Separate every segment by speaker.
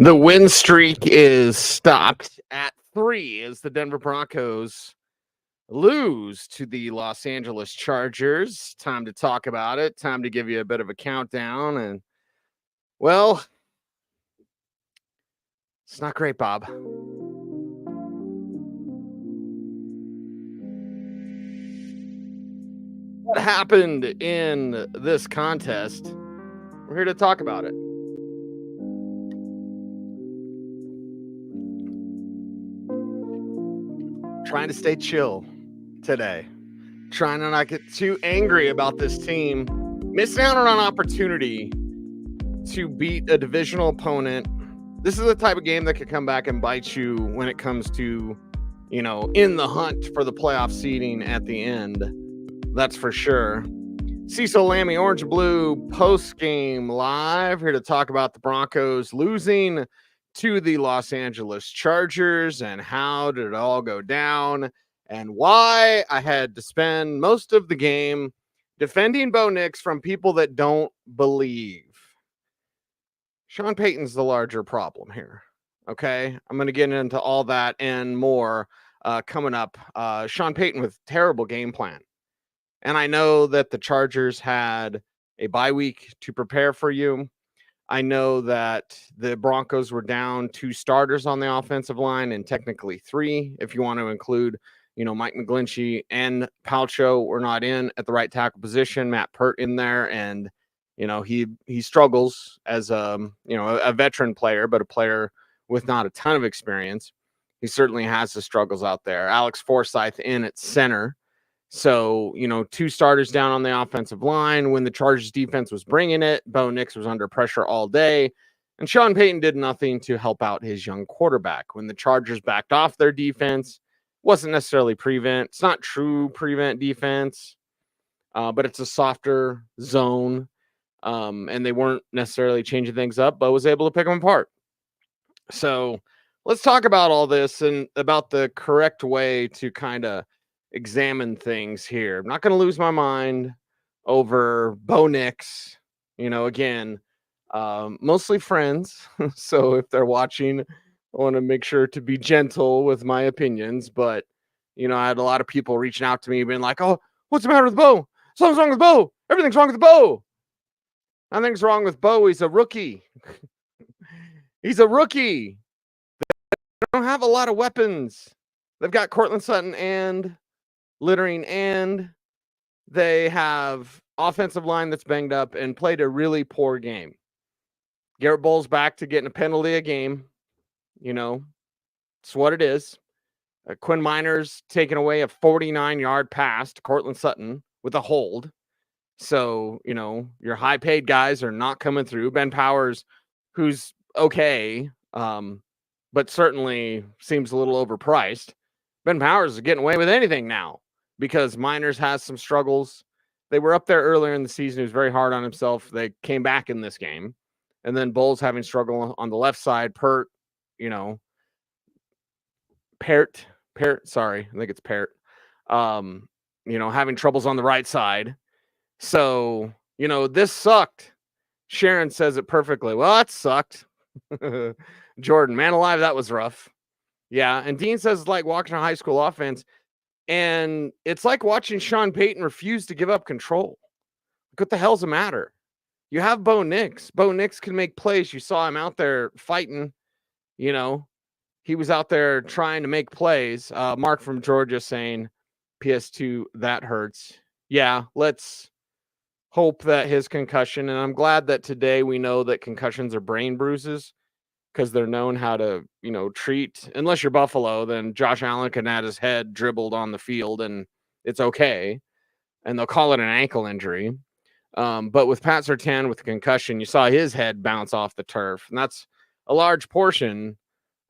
Speaker 1: The win streak is stopped at 3 as the Denver Broncos lose to the Los Angeles Chargers. Time to talk about it. Time to give you a bit of a countdown. And, well, it's not great, Bob. What happened in this contest? We're here to talk about it. Trying to stay chill today. Trying to not get too angry about this team. Missing out on an opportunity to beat a divisional opponent. This is the type of game that could come back and bite you when it comes to, in the hunt for the playoff seeding at the end. That's for sure. Cecil Lammey, Orange and Blue, post-game live. Here to talk about the Broncos losing to the Los Angeles Chargers and how did it all go down and why I had to spend most of the game defending Bo Nix from people that don't believe. Sean Payton's the larger problem here. Okay, I'm going to get into all that and more coming up. Sean Payton with terrible game plan. And I know that the Chargers had a bye week to prepare for you. I know that the Broncos were down 2 starters on the offensive line and technically 3, if you want to include, Mike McGlinchey and Palcho were not in at the right tackle position. Matt Pert in there, and he struggles as a veteran player, but a player with not a ton of experience. He certainly has the struggles out there. Alex Forsyth in at center. So, 2 starters down on the offensive line. When the Chargers defense was bringing it, Bo Nix was under pressure all day, and Sean Payton did nothing to help out his young quarterback. When the Chargers backed off their defense, wasn't necessarily prevent. It's not true prevent defense, but it's a softer zone, and they weren't necessarily changing things up. Bo was able to pick them apart. So let's talk about all this and about the correct way to kind of examine things here. I'm not going to lose my mind over Bo Nix. Again, mostly friends. So if they're watching, I want to make sure to be gentle with my opinions. But, I had a lot of people reaching out to me being like, oh, what's the matter with Bo? Something's wrong with Bo. Everything's wrong with Bo. Nothing's wrong with Bo. He's a rookie. He's a rookie. They don't have a lot of weapons. They've got Courtland, Sutton, and littering, and they have offensive line that's banged up and played a really poor game. Garrett Bolles back to getting a penalty a game. It's what it is. Quinn Miners taking away a 49-yard pass to Courtland Sutton with a hold. So, your high-paid guys are not coming through. Ben Powers, who's okay, but certainly seems a little overpriced. Ben Powers is getting away with anything now because Miners has some struggles. They were up there earlier in the season. He was very hard on himself. They came back in this game. And then Bolles having struggle on the left side. Pert, sorry, I think it's Pert. Having troubles on the right side. So, this sucked. Sharon says it perfectly. Well, that sucked. Jordan, man alive, that was rough. Yeah, and Dean says it's like watching a high school offense, and it's like watching Sean Payton refuse to give up control. What the hell's the matter? You have Bo Nix. Bo Nix can make plays. You saw him out there fighting. He was out there trying to make plays. Mark from Georgia saying, PS2, that hurts. Yeah, let's hope that his concussion, and I'm glad that today we know that concussions are brain bruises, because they're known how to, treat. Unless you're Buffalo, then Josh Allen can have his head dribbled on the field and it's okay. And they'll call it an ankle injury. But with Pat Surtain with the concussion, you saw his head bounce off the turf. And that's a large portion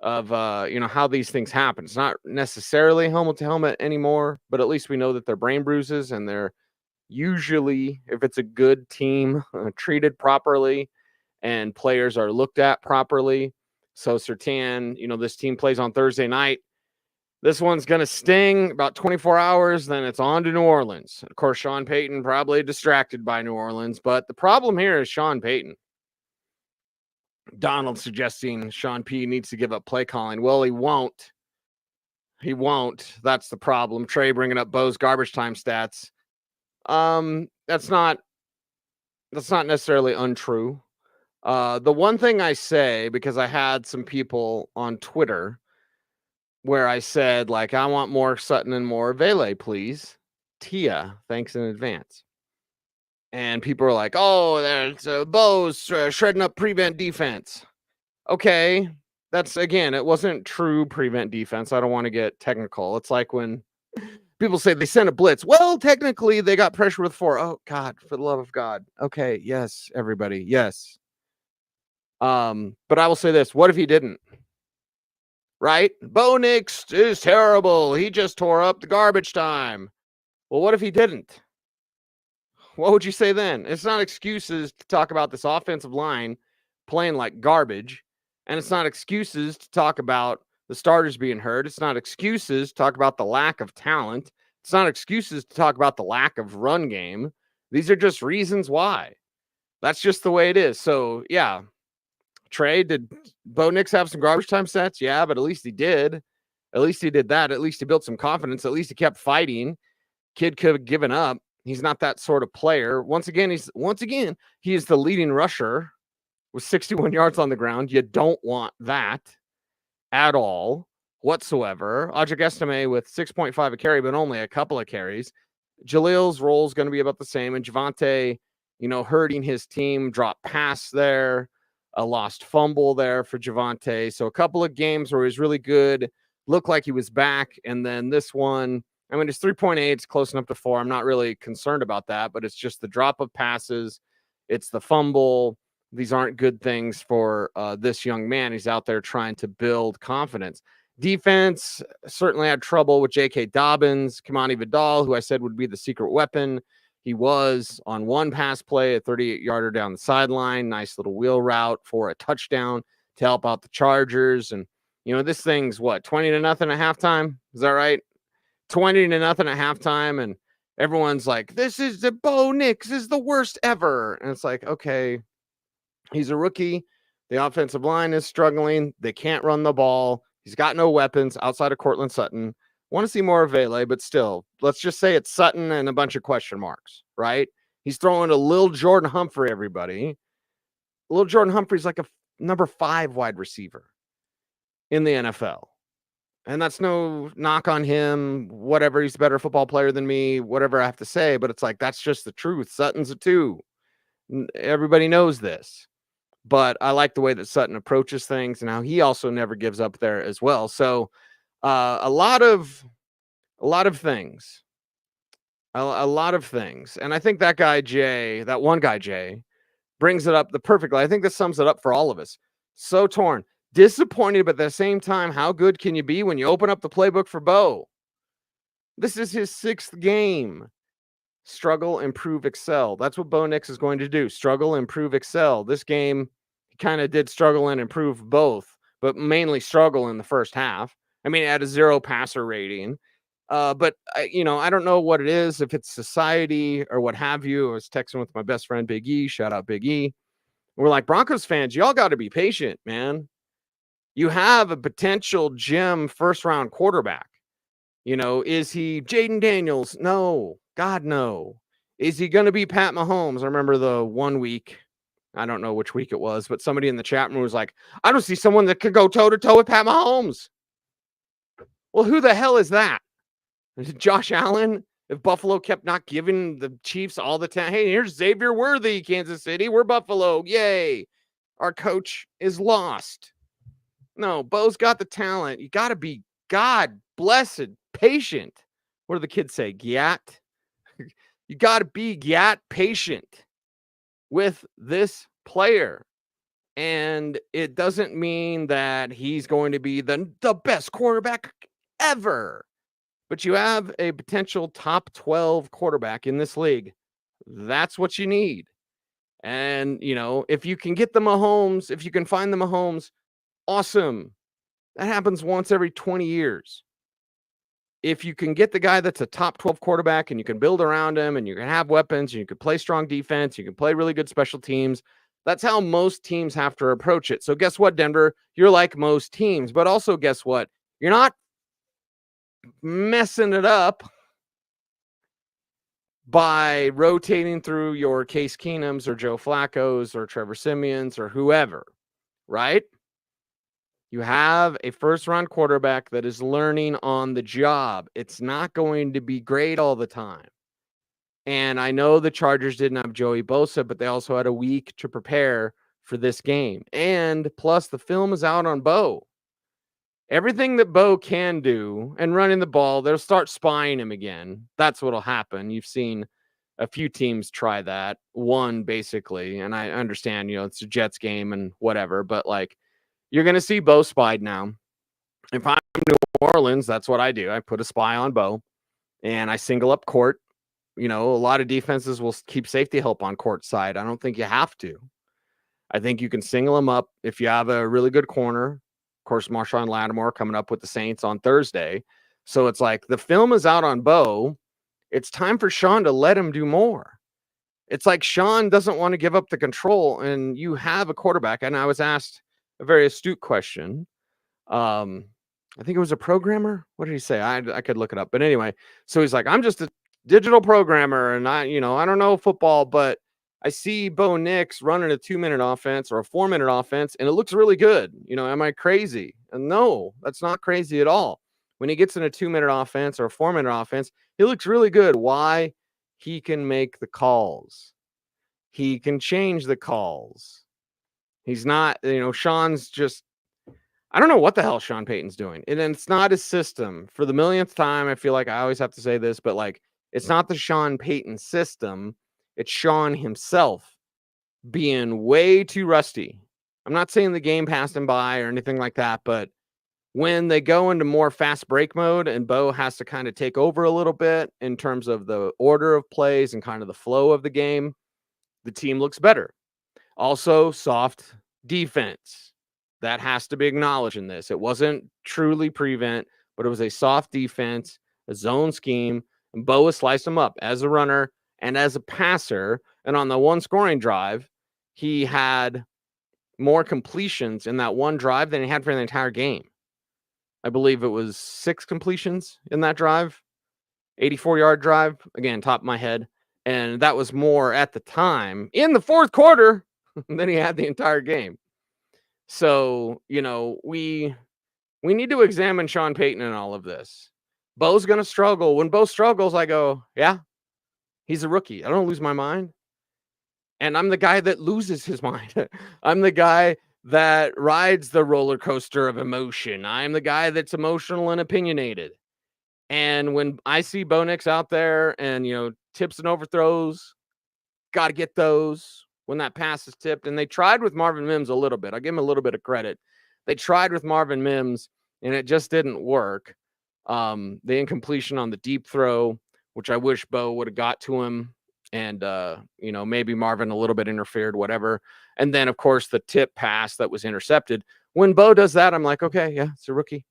Speaker 1: of, how these things happen. It's not necessarily helmet to helmet anymore, but at least we know that they're brain bruises, and they're usually, if it's a good team, treated properly and players are looked at properly. So Surtain, this team plays on Thursday night. This one's going to sting about 24 hours. Then it's on to New Orleans. Of course, Sean Payton probably distracted by New Orleans. But the problem here is Sean Payton. Donald suggesting Sean P needs to give up play calling. Well, he won't. He won't. That's the problem. Trey bringing up Bo's garbage time stats. That's not necessarily untrue. The one thing I say, because I had some people on Twitter where I said, like, I want more Sutton and more Vele, please. Tia, thanks in advance. And people are like, oh, there's Bo's shredding up prevent defense. Okay, that's, again, it wasn't true prevent defense. I don't want to get technical. It's like when people say they sent a blitz. Well, technically, they got pressure with 4. Oh, God, for the love of God. Okay, yes, everybody, yes. But I will say this. What if he didn't? Right? Bo Nix is terrible. He just tore up the garbage time. Well, what if he didn't? What would you say then? It's not excuses to talk about this offensive line playing like garbage. And it's not excuses to talk about the starters being hurt. It's not excuses to talk about the lack of talent. It's not excuses to talk about the lack of run game. These are just reasons why. That's just the way it is. So, yeah. Trey, did Bo Nix have some garbage time sets? Yeah, but at least he did. At least he did that. At least he built some confidence. At least he kept fighting. Kid could have given up. He's not that sort of player. Once again, he is the leading rusher with 61 yards on the ground. You don't want that at all whatsoever. Audric Estime with 6.5 a carry, but only a couple of carries. Jalil's role is going to be about the same. And Javonte, hurting his team, drop pass there. A lost fumble there for Javonte. So a couple of games where he was really good, looked like he was back. And then this one, I mean, it's 3.8. It's close enough to 4. I'm not really concerned about that, but it's just the drop of passes. It's the fumble. These aren't good things for this young man. He's out there trying to build confidence. Defense certainly had trouble with J.K. Dobbins, Kamani Vidal, who I said would be the secret weapon. He was on one pass play, a 38-yarder down the sideline, nice little wheel route for a touchdown to help out the Chargers. And, this thing's what, 20-0 at halftime? Is that right? 20-0 at halftime. And everyone's like, this is the Bo Nix is the worst ever. And it's like, okay, he's a rookie. The offensive line is struggling. They can't run the ball. He's got no weapons outside of Courtland Sutton. Want to see more of Vele, but still, let's just say it's Sutton and a bunch of question marks, right? He's throwing a little Jordan Humphrey, everybody. Little Jordan Humphrey's like a number 5 wide receiver in the NFL. And that's no knock on him, whatever. He's a better football player than me, whatever I have to say. But it's like, that's just the truth. Sutton's a 2. Everybody knows this. But I like the way that Sutton approaches things and how he also never gives up there as well. So, a lot of things, and I think that one guy Jay brings it up the perfectly. I think this sums it up for all of us. So torn, disappointed, but at the same time, how good can you be when you open up the playbook for Bo? This is his 6th game. Struggle, improve, excel. That's what Bo Nix is going to do. Struggle, improve, excel. This game, he kind of did struggle and improve both, but mainly struggle in the first half. I mean, at a 0 passer rating. But, I don't know what it is, if it's society or what have you. I was texting with my best friend, Big E. Shout out Big E. We're like, Broncos fans, y'all got to be patient, man. You have a potential gem first-round quarterback. Is he Jaden Daniels? No. God, no. Is he going to be Pat Mahomes? I remember the one week, I don't know which week it was, but somebody in the chat room was like, I don't see someone that could go toe-to-toe with Pat Mahomes. Well, who the hell is that? Is it Josh Allen? If Buffalo kept not giving the Chiefs all the time, hey, here's Xavier Worthy, Kansas City. We're Buffalo. Yay. Our coach is lost. No, Bo's got the talent. You got to be, God blessed, patient. What do the kids say? Gyat? You got to be Gyat patient with this player. And it doesn't mean that he's going to be the best quarterback ever. But you have a potential top 12 quarterback in this league. That's what you need. And, if you can get the Mahomes, if you can find the Mahomes, awesome. That happens once every 20 years. If you can get the guy that's a top 12 quarterback and you can build around him and you can have weapons and you can play strong defense, you can play really good special teams, That's how most teams have to approach it. So guess what, Denver? You're like most teams, but also guess what? You're not messing it up by rotating through your Case Keenums or Joe Flacco's or Trevor Simeon's or whoever, right? You have a first-round quarterback that is learning on the job. It's not going to be great all the time. And I know the Chargers didn't have Joey Bosa, but they also had a week to prepare for this game. And plus, the film is out on Bo. Everything that Bo can do and running the ball, they'll start spying him again. That's what'll happen. You've seen a few teams try that. One, basically. And I understand, it's a Jets game and whatever. But, you're going to see Bo spied now. If I'm New Orleans, that's what I do. I put a spy on Bo, and I single up court. A lot of defenses will keep safety help on court side. I don't think you have to. I think you can single them up if you have a really good corner. Of course, Marshawn Lattimore coming up with the Saints on Thursday. So it's like the film is out on Bo. It's time for Sean to let him do more. It's like Sean doesn't want to give up the control, and you have a quarterback. And I was asked a very astute question. I think it was a programmer. What did he say? I could look it up. But anyway, so he's like, I'm just a digital programmer, and I don't know football, but I see Bo Nix running a 2-minute offense or a 4-minute offense, and it looks really good. Am I crazy? And no, that's not crazy at all. When he gets in a 2-minute offense or a 4-minute offense, he looks really good. Why? He can make the calls. He can change the calls. He's not, Sean's just, I don't know what the hell Sean Payton's doing. And then it's not his system. For the millionth time, I feel like I always have to say this, but it's not the Sean Payton system. It's Sean himself being way too rusty. I'm not saying the game passed him by or anything like that, but when they go into more fast break mode and Bo has to kind of take over a little bit in terms of the order of plays and kind of the flow of the game, the team looks better. Also, soft defense. That has to be acknowledged in this. It wasn't truly prevent, but it was a soft defense, a zone scheme, and Bo has sliced him up as a runner and as a passer. And on the one scoring drive, he had more completions in that one drive than he had for the entire game. I believe it was 6 completions in that drive, 84-yard drive, again, top of my head. And that was more at the time in the fourth quarter than he had the entire game. So, we need to examine Sean Payton in all of this. Bo's going to struggle. When Bo struggles, I go, yeah, he's a rookie. I don't lose my mind. And I'm the guy that loses his mind. I'm the guy that rides the roller coaster of emotion. I'm the guy that's emotional and opinionated. And when I see Bo Nix out there and, tips and overthrows, got to get those when that pass is tipped. And they tried with Marvin Mims a little bit. I'll give him a little bit of credit. They tried with Marvin Mims, and it just didn't work. The incompletion on the deep throw, which I wish Bo would have got to him. And, maybe Marvin a little bit interfered, whatever. And then, of course, the tip pass that was intercepted. When Bo does that, I'm like, okay, yeah, it's a rookie.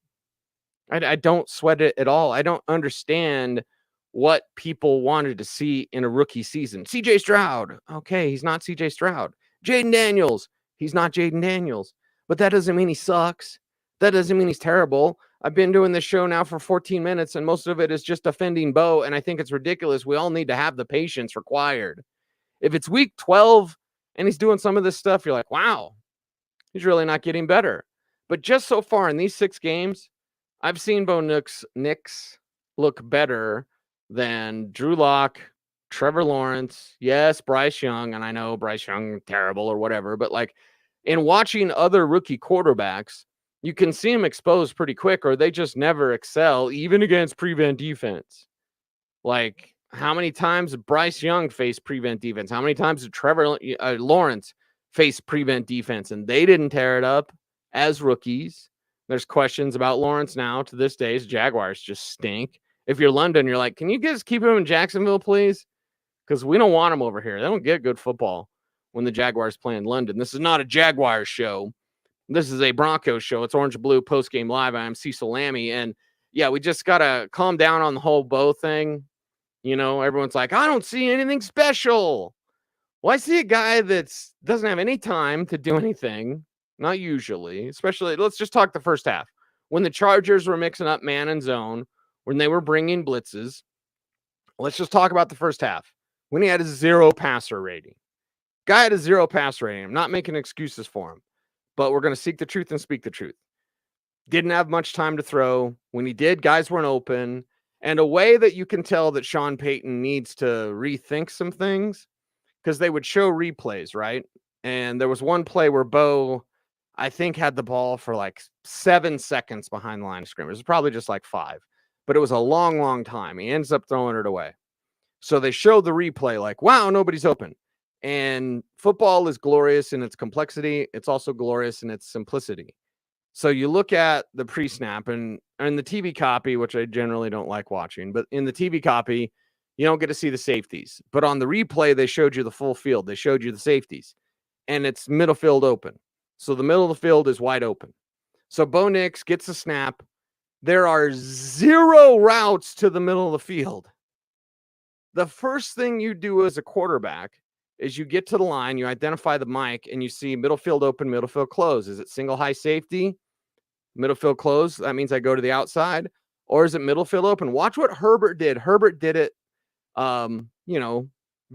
Speaker 1: I don't sweat it at all. I don't understand what people wanted to see in a rookie season. CJ Stroud. Okay, he's not CJ Stroud. Jaden Daniels. He's not Jaden Daniels. But that doesn't mean he sucks. That doesn't mean he's terrible. I've been doing this show now for 14 minutes, and most of it is just defending Bo, and I think it's ridiculous. We all need to have the patience required. If it's week 12 and he's doing some of this stuff, you're like, wow, he's really not getting better. But just so far in these 6 games, I've seen Bo Nix look better than Drew Locke, Trevor Lawrence, yes, Bryce Young, and I know Bryce Young terrible or whatever, but in watching other rookie quarterbacks, you can see them exposed pretty quick, or they just never excel, even against prevent defense. How many times did Bryce Young face prevent defense? How many times did Trevor Lawrence face prevent defense? And they didn't tear it up as rookies. There's questions about Lawrence now to this day. Jaguars just stink. If you're London, you're like, can you guys keep him in Jacksonville, please? Because we don't want him over here. They don't get good football when the Jaguars play in London. This is not a Jaguars show. This is a Broncos show. It's Orange and Blue Postgame Live. I'm Cecil Lammey. And yeah, we just got to calm down on the whole Bo thing. Everyone's like, I don't see anything special. Well, I see a guy that's doesn't have any time to do anything, not usually, especially let's just talk the first half. When the Chargers were mixing up man and zone, when they were bringing blitzes, let's just talk about the first half. When he had a 0 passer rating. Guy had a 0 passer rating. I'm not making excuses for him, but we're going to seek the truth and speak the truth. Didn't have much time to throw. When he did, guys weren't open. And a way that you can tell that Sean Payton needs to rethink some things, because they would show replays, right? And there was one play where Bo, I think, had the ball for like 7 seconds behind the line of scrimmage. It was probably just like 5, but it was a long, long time. He ends up throwing it away. So they showed the replay like, wow, nobody's open. And football is glorious in its complexity. It's also glorious in its simplicity. So you look at the pre-snap and the TV copy, which I generally don't like watching, but in the TV copy, you don't get to see the safeties. But on the replay, they showed you the full field. They showed you the safeties. And it's middle field open. So the middle of the field is wide open. So Bo Nix gets a snap. There are 0 routes to the middle of the field. The first thing you do as a quarterback is you get to the line, you identify the mic, and you see middle field open, middle field close. Is it single high safety? Middle field close? That means I go to the outside. Or is it middle field open? Watch what Herbert did. Herbert did it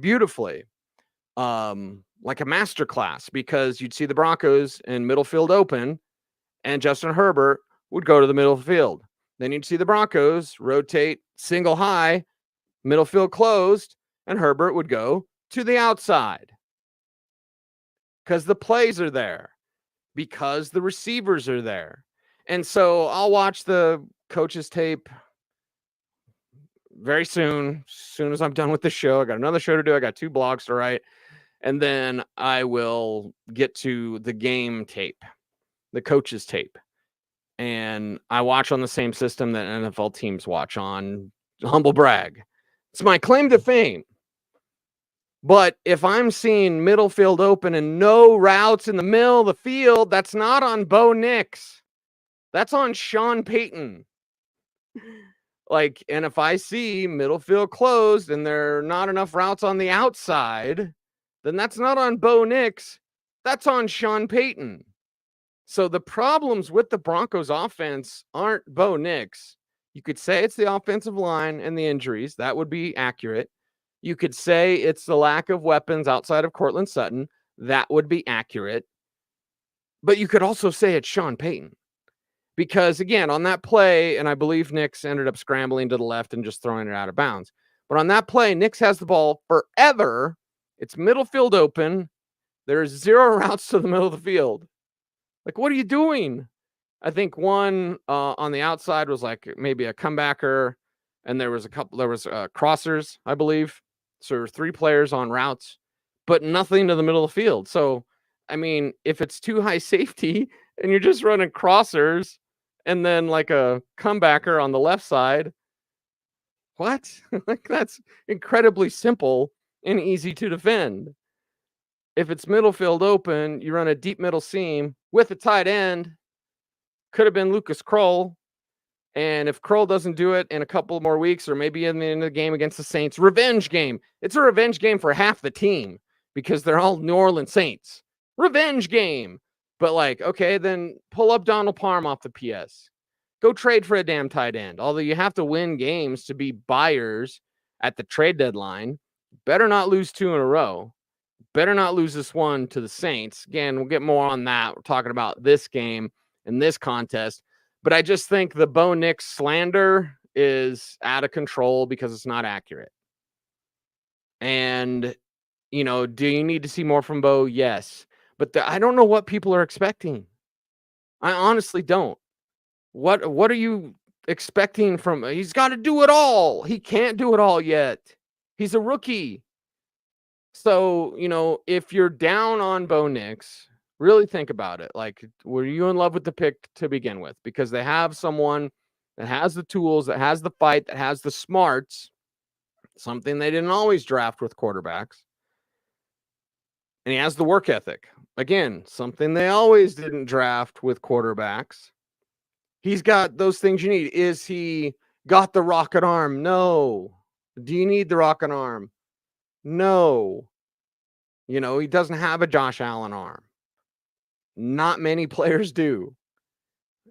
Speaker 1: beautifully, like a master class, because you'd see the Broncos in middle field open and Justin Herbert would go to the middle field. Then you'd see the Broncos rotate single high, middle field closed, and Herbert would go to the outside because the plays are there, because the receivers are there. And so I'll watch the coach's tape very soon. As soon as I'm done with the show, I got another show to do. I got 2 blogs to write. And then I will get to the game tape, the coach's tape. And I watch on the same system that NFL teams watch on. Humble brag. It's my claim to fame. But if I'm seeing middle field open and no routes in the middle of the field, that's not on Bo Nix. That's on Sean Payton. And if I see middle field closed and there are not enough routes on the outside, then that's not on Bo Nix. That's on Sean Payton. So the problems with the Broncos offense aren't Bo Nix. You could say it's the offensive line and the injuries. That would be accurate. You could say it's the lack of weapons outside of Courtland Sutton. That would be accurate. But you could also say it's Sean Payton. Because, again, on that play, and I believe Nix ended up scrambling to the left and just throwing it out of bounds. But on that play, Nix has the ball forever. It's middle field open. There's 0 routes to the middle of the field. What are you doing? I think one on the outside was maybe a comebacker, and there was crossers, I believe. So there were 3 players on routes, but nothing to the middle of the field. So, I mean, if it's too high safety and you're just running crossers and then a comebacker on the left side, what? That's incredibly simple and easy to defend. If it's middle field open, you run a deep middle seam with a tight end. Could have been Lucas Kroll. And if Kroll doesn't do it in a couple more weeks, or maybe in the end of the game against the Saints, revenge game. It's a revenge game for half the team because they're all New Orleans Saints. Revenge game. But okay, then pull up Donald Parham off the PS. Go trade for a damn tight end. Although you have to win games to be buyers at the trade deadline. Better not lose 2 in a row. Better not lose this one to the Saints. Again, we'll get more on that. We're talking about this game and this contest. But I just think the Bo Nix slander is out of control because it's not accurate. And, do you need to see more from Bo? Yes. But I don't know what people are expecting. I honestly don't. What are you expecting from? He's got to do it all. He can't do it all yet. He's a rookie. So, if you're down on Bo Nix, really think about it. Were you in love with the pick to begin with? Because they have someone that has the tools, that has the fight, that has the smarts, something they didn't always draft with quarterbacks. And he has the work ethic. Again, something they always didn't draft with quarterbacks. He's got those things you need. Is he got the rocket arm? No. Do you need the rocket arm? No. You know, he doesn't have a Josh Allen arm. Not many players do.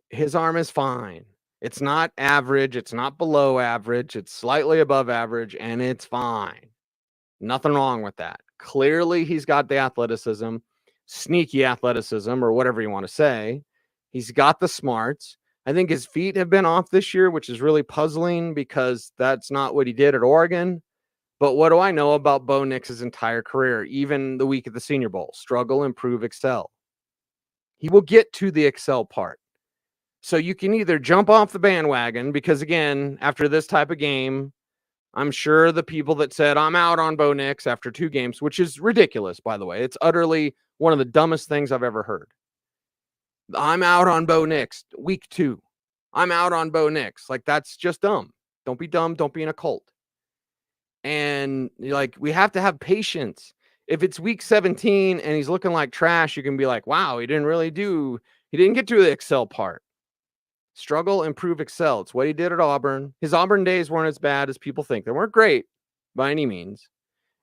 Speaker 1: His arm is fine. It's not average. It's not below average. It's slightly above average, and it's fine. Nothing wrong with that. Clearly, he's got the athleticism, sneaky athleticism, or whatever you want to say. He's got the smarts. I think his feet have been off this year, which is really puzzling because that's not what he did at Oregon. But what do I know about Bo Nix's entire career, even the week at the Senior Bowl? Struggle, improve, excel. He will get to the excel part. So you can either jump off the bandwagon because, again, after this type of game, I'm sure the people that said, I'm out on Bo Nix after 2 games, which is ridiculous, by the way. It's utterly one of the dumbest things I've ever heard. I'm out on Bo Nix week 2. I'm out on Bo Nix. Like, that's just dumb. Don't be dumb. Don't be in a cult. And like, we have to have patience. If it's week 17 and he's looking like trash, you can be like, wow, he didn't get to the excel part. Struggle, improve, excel. It's what he did at Auburn. His Auburn days weren't as bad as people think. They weren't great by any means.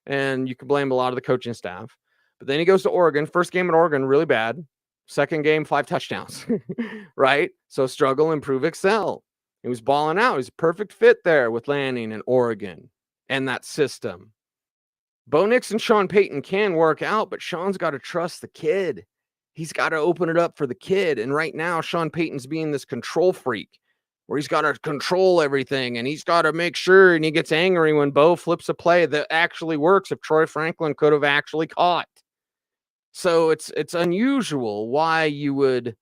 Speaker 1: And you can blame a lot of the coaching staff. But then he goes to Oregon. First game at Oregon, really bad. Second game, 5 touchdowns. Right? So struggle, improve, excel. He was balling out. He's a perfect fit there with Lanning and Oregon and that system. Bo Nix and Sean Payton can work out, but Sean's got to trust the kid. He's got to open it up for the kid. And right now, Sean Payton's being this control freak where he's got to control everything and he's got to make sure, and he gets angry when Bo flips a play that actually works if Troy Franklin could have actually caught. So it's unusual why you would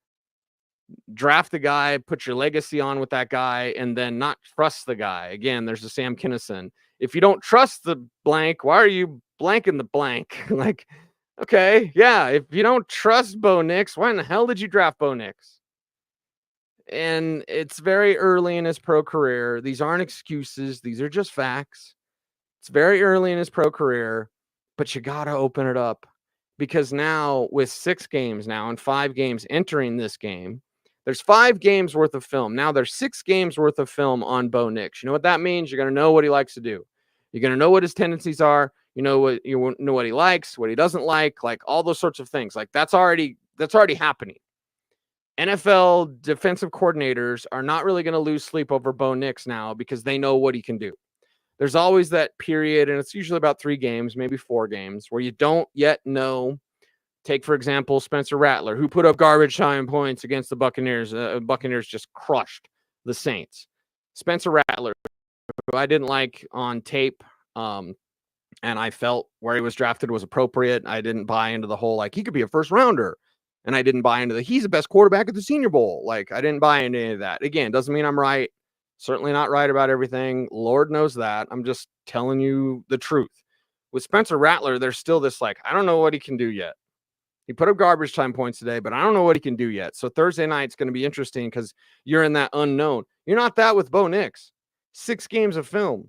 Speaker 1: draft the guy, put your legacy on with that guy, and then not trust the guy. Again, there's the Sam Kinison. If you don't trust the blank, why are you blanking the blank? Like, okay, yeah, if you don't trust Bo Nix, why in the hell did you draft Bo Nix? And it's very early in his pro career. These aren't excuses. These are just facts. It's very early in his pro career, but you got to open it up because now with 6 games now and 5 games entering this game, there's 5 games worth of film. Now there's 6 games worth of film on Bo Nix. You know what that means? You're going to know what he likes to do. You're going to know what his tendencies are. You know what he likes, what he doesn't like all those sorts of things. Like that's already happening. NFL defensive coordinators are not really going to lose sleep over Bo Nix now because they know what he can do. There's always that period, and it's usually about 3 games, maybe 4 games, where you don't yet know. Take, for example, Spencer Rattler, who put up garbage time points against the Buccaneers. Buccaneers just crushed the Saints. Spencer Rattler, who I didn't like on tape, and I felt where he was drafted was appropriate. I didn't buy into the whole, like, he could be a first rounder. And I didn't buy into he's the best quarterback at the Senior Bowl. Like, I didn't buy into any of that. Again, doesn't mean I'm right. Certainly not right about everything. Lord knows that. I'm just telling you the truth. With Spencer Rattler, there's still this, like, I don't know what he can do yet. He put up garbage time points today, but I don't know what he can do yet. So Thursday night's going to be interesting because you're in that unknown. You're not that with Bo Nix. 6 games of film.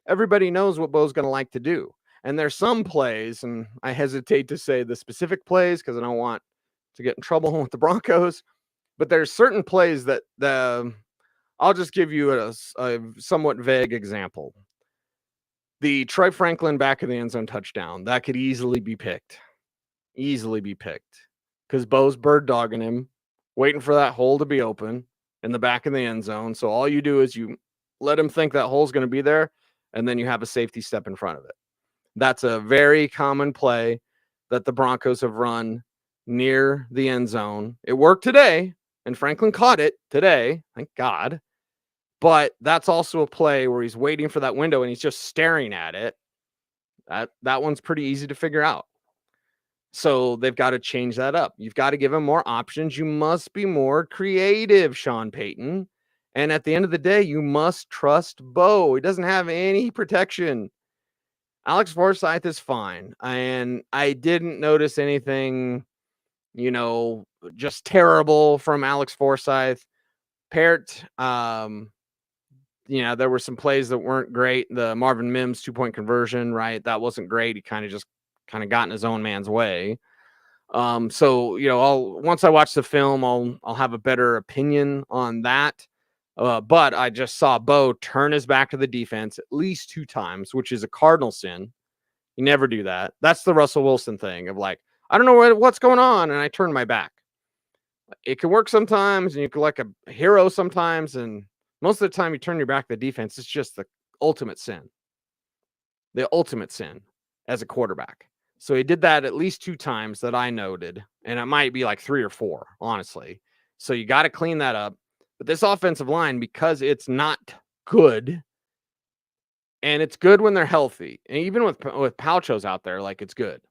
Speaker 1: Everybody knows what Bo's going to like to do. And there's some plays, and I hesitate to say the specific plays because I don't want to get in trouble with the Broncos, but there's certain plays that I'll just give you a somewhat vague example. The Troy Franklin back of the end zone touchdown, that could easily be picked because Bo's bird dogging him, waiting for that hole to be open in the back of the end zone. So all you do is you let him think that hole's going to be there, and then you have a safety step in front of it. That's a very common play that the Broncos have run near the end zone. It worked today, and Franklin caught it today, thank God. But that's also a play where he's waiting for that window and he's just staring at it. That one's pretty easy to figure out. So they've got to change that up. You've got to give him more options. You must be more creative, Sean Payton. And at the end of the day, you must trust Bo. He doesn't have any protection. Alex Forsyth is fine. And I didn't notice anything, just terrible from Alex Forsyth. Parrott, there were some plays that weren't great. The Marvin Mims 2-point conversion, right? That wasn't great. He kind of got in his own man's way. So, once I watch the film, I'll have a better opinion on that. But I just saw Bo turn his back to the defense at least 2 times, which is a cardinal sin. You never do that. That's the Russell Wilson thing of like, I don't know what's going on, and I turn my back. It can work sometimes, and you can like a hero sometimes, and most of the time you turn your back to the defense. It's just the ultimate sin. The ultimate sin as a quarterback. So he did that at least 2 times that I noted, and it might be like 3 or 4, honestly. So you got to clean that up. But this offensive line, because it's not good, and it's good when they're healthy, and even with Palchos out there, like it's good.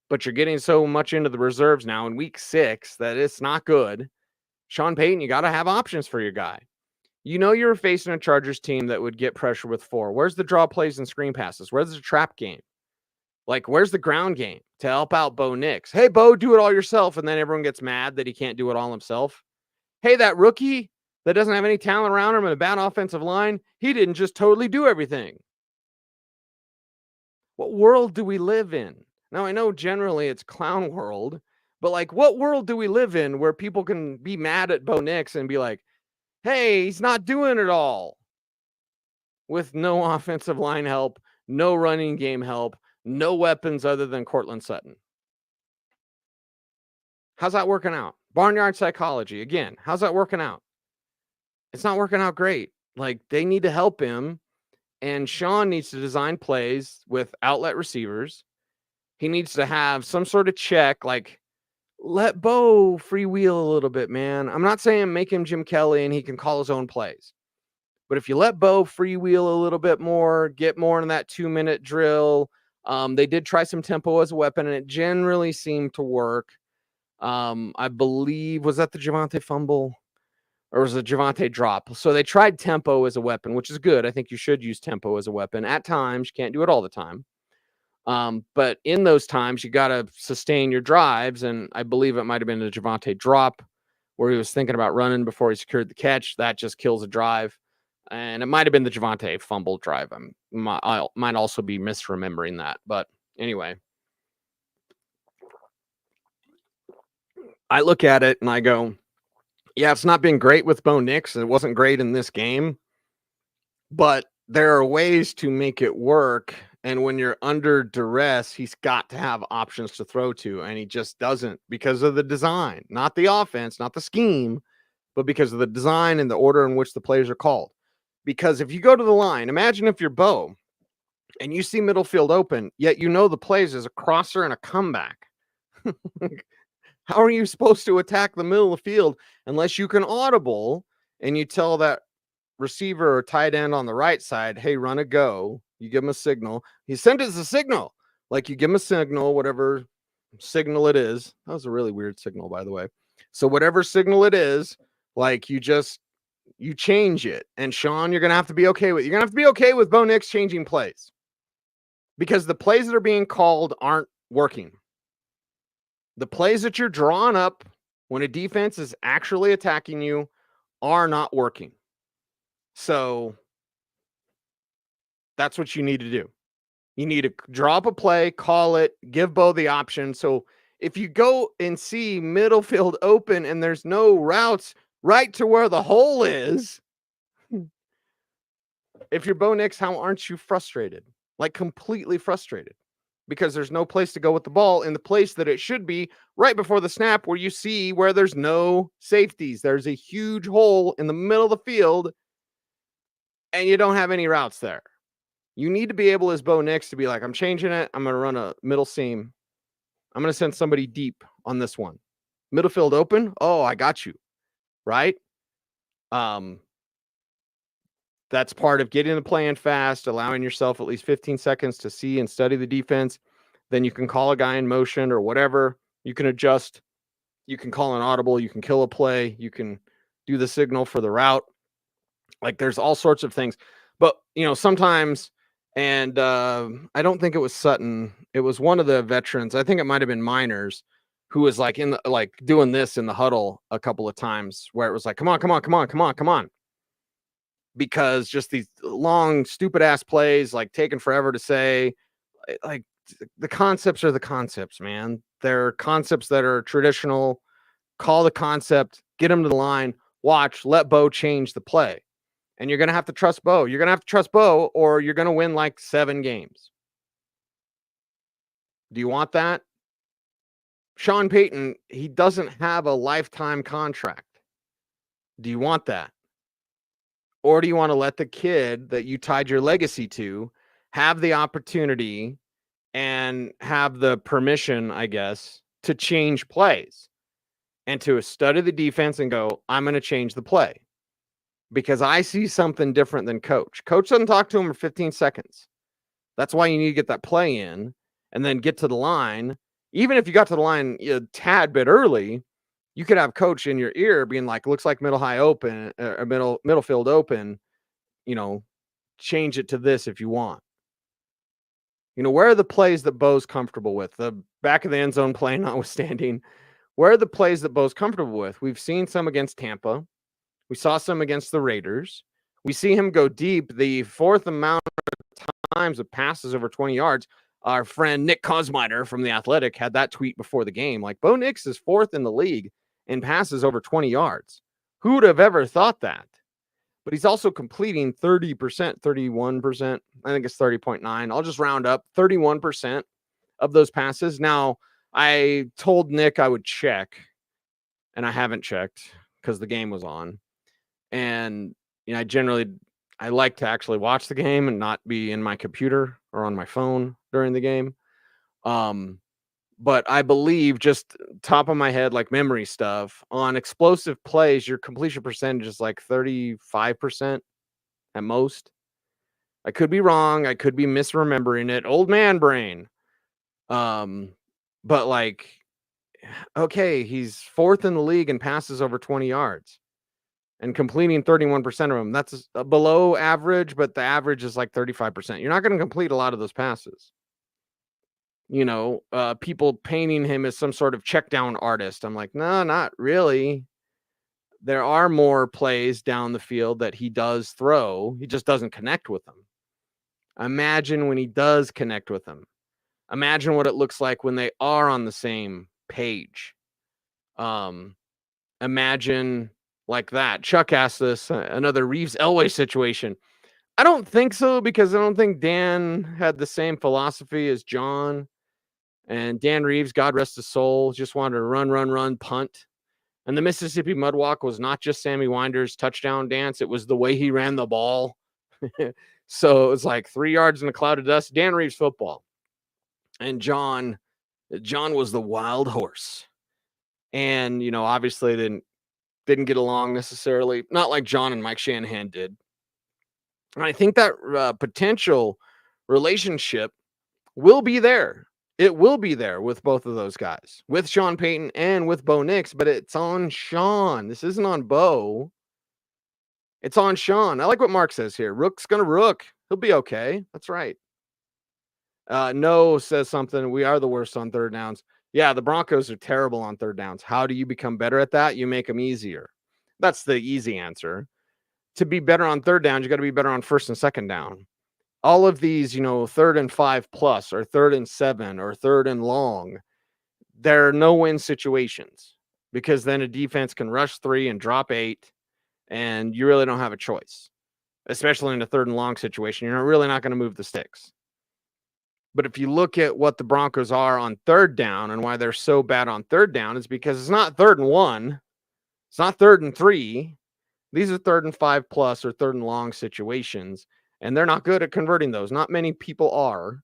Speaker 1: But you're getting so much into the reserves now in week 6 that it's not good. Sean Payton, you got to have options for your guy. You know you're facing a Chargers team that would get pressure with 4. Where's the draw plays and screen passes? Where's the trap game? Like, where's the ground game to help out Bo Nix? Hey, Bo, do it all yourself, and then everyone gets mad that he can't do it all himself. Hey, that rookie that doesn't have any talent around him and a bad offensive line, he didn't just totally do everything. What world do we live in? Now, I know generally it's clown world, but like, what world do we live in where people can be mad at Bo Nix and be like, hey, he's not doing it all with no offensive line help, no running game help, no weapons other than Courtland Sutton? How's that working out? Barnyard psychology. Again, how's that working out? It's not working out great. Like, they need to help him, and Sean needs to design plays with outlet receivers. He needs to have some sort of check, like, let Bo freewheel a little bit, man. I'm not saying make him Jim Kelly and he can call his own plays. But if you let Bo freewheel a little bit more, get more in that 2-minute drill. They did try some tempo as a weapon, and it generally seemed to work. I believe, was that the Javonte fumble? Or was it Javonte drop? So they tried tempo as a weapon, which is good. I think you should use tempo as a weapon at times. You can't do it all the time. But in those times, you got to sustain your drives. And I believe it might have been a Javonte drop where he was thinking about running before he secured the catch. That just kills a drive. And it might have been the Javonte fumble drive. I might also be misremembering that. But anyway, I look at it and I go, yeah, it's not been great with Bo Nix. It wasn't great in this game. But there are ways to make it work. And when you're under duress, he's got to have options to throw to. And he just doesn't because of the design, not the offense, not the scheme, but because of the design and the order in which the plays are called. Because if you go to the line, imagine if you're Bo and you see middle field open, yet you know the plays is a crosser and a comeback. How are you supposed to attack the middle of the field unless you can audible and you tell that receiver or tight end on the right side, hey, run a go. You give him a signal. He sent us a signal. Like, you give him a signal, whatever signal it is. That was a really weird signal, by the way. So whatever signal it is, like, you change it. And Sean, you're going to have to be okay with. You're going to have to be okay with Bo Nix changing plays because the plays that are being called aren't working. The plays that you're drawing up when a defense is actually attacking you are not working. So that's what you need to do. You need to draw up a play, call it, give Bo the option. So if you go and see middle field open and there's no routes right to where the hole is, if you're Bo Nix, how aren't you frustrated? Like, completely frustrated because there's no place to go with the ball in the place that it should be right before the snap where you see where there's no safeties. There's a huge hole in the middle of the field and you don't have any routes there. You need to be able as Bo Nix to be like, I'm changing it. I'm going to run a middle seam. I'm going to send somebody deep on this one. Middle field open. Oh, I got you. Right? That's part of getting the play in fast, allowing yourself at least 15 seconds to see and study the defense. Then you can call a guy in motion or whatever. You can adjust. You can call an audible. You can kill a play. You can do the signal for the route. Like, there's all sorts of things. But, sometimes, and I don't think it was Sutton. It was one of the veterans. I think it might have been Miners who was like doing this in the huddle a couple of times where it was like, come on. Because just these long, stupid ass plays, like taking forever to say, like, the concepts are the concepts, man. They're concepts that are traditional. Call the concept, get them to the line, watch, let Bo change the play. And you're going to have to trust Bo. You're going to have to trust Bo or you're going to win like 7 games. Do you want that? Sean Payton, he doesn't have a lifetime contract. Do you want that? Or do you want to let the kid that you tied your legacy to have the opportunity and have the permission, I guess, to change plays and to study the defense and go, I'm going to change the play because I see something different than coach. Coach doesn't talk to him for 15 seconds. That's why you need to get that play in and then get to the line. Even if you got to the line a tad bit early, you could have coach in your ear being like, looks like middle high open or middle field open, change it to this if you want. Where are the plays that Bo's comfortable with? The back of the end zone play notwithstanding, where are the plays that Bo's comfortable with? We've seen some against Tampa. We saw some against the Raiders. We see him go deep. The fourth amount of times of passes over 20 yards. Our friend Nick Kosmider from The Athletic had that tweet before the game. Like, Bo Nix is fourth in the league in passes over 20 yards. Who would have ever thought that? But he's also completing 30%, 31%. I think it's 30.9. I'll just round up 31% of those passes. Now, I told Nick I would check, and I haven't checked because the game was on. And I like to actually watch the game and not be in my computer or on my phone during the game. But I believe, just top of my head, like memory stuff, on explosive plays, your completion percentage is like 35% at most. I could be wrong. I could be misremembering it. Old man brain. But like, okay, he's fourth in the league in passes over 20 yards and completing 31% of them. That's below average, but the average is like 35%. You're not going to complete a lot of those passes. People painting him as some sort of check down artist. I'm like, no, not really. There are more plays down the field that he does throw. He just doesn't connect with them. Imagine when he does connect with them. Imagine what it looks like when they are on the same page. Imagine like that. Chuck asked this, another Reeves Elway situation. I don't think so, because I don't think Dan had the same philosophy as John. And Dan Reeves, God rest his soul, just wanted to run, punt. And the Mississippi Mud Walk was not just Sammy Winder's touchdown dance. It was the way he ran the ball. So it was like 3 yards in a cloud of dust. Dan Reeves football. And John was the wild horse. And, obviously didn't get along necessarily. Not like John and Mike Shanahan did. And I think that potential relationship will be there. It will be there with both of those guys, with Sean Payton and with Bo Nix, but it's on Sean. This isn't on Bo. It's on Sean. I like what Mark says here. Rook's going to rook. He'll be okay. That's right. No says something. We are the worst on third downs. Yeah, the Broncos are terrible on third downs. How do you become better at that? You make them easier. That's the easy answer. To be better on third downs, you got to be better on first and second down. All of these, 3rd and 5+ or 3rd and 7 or 3rd and long, they're no-win situations, because then a defense can rush 3 and drop 8, and you really don't have a choice, especially in a 3rd and long situation. You're really not going to move the sticks. But if you look at what the Broncos are on third down and why they're so bad on third down, is because it's not 3rd and 1. It's not 3rd and 3. These are 3rd and 5+ or 3rd and long situations. And they're not good at converting those. Not many people are.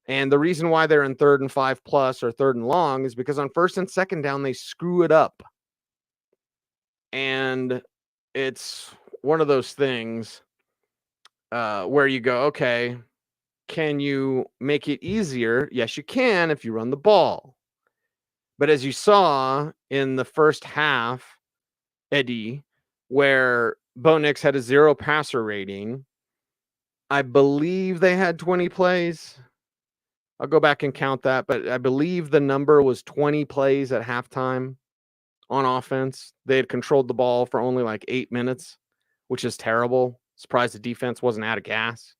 Speaker 1: And the reason why they're in 3rd and 5+ or 3rd and long is because on first and second down, they screw it up. And it's one of those things where you go, okay, can you make it easier? Yes, you can if you run the ball. But as you saw in the first half, Eddie, where Bo Nix had a 0 passer rating, I believe they had 20 plays. I'll go back and count that, but I believe the number was 20 plays at halftime on offense. They had controlled the ball for only like 8 minutes, which is terrible. Surprised the defense wasn't out of gas.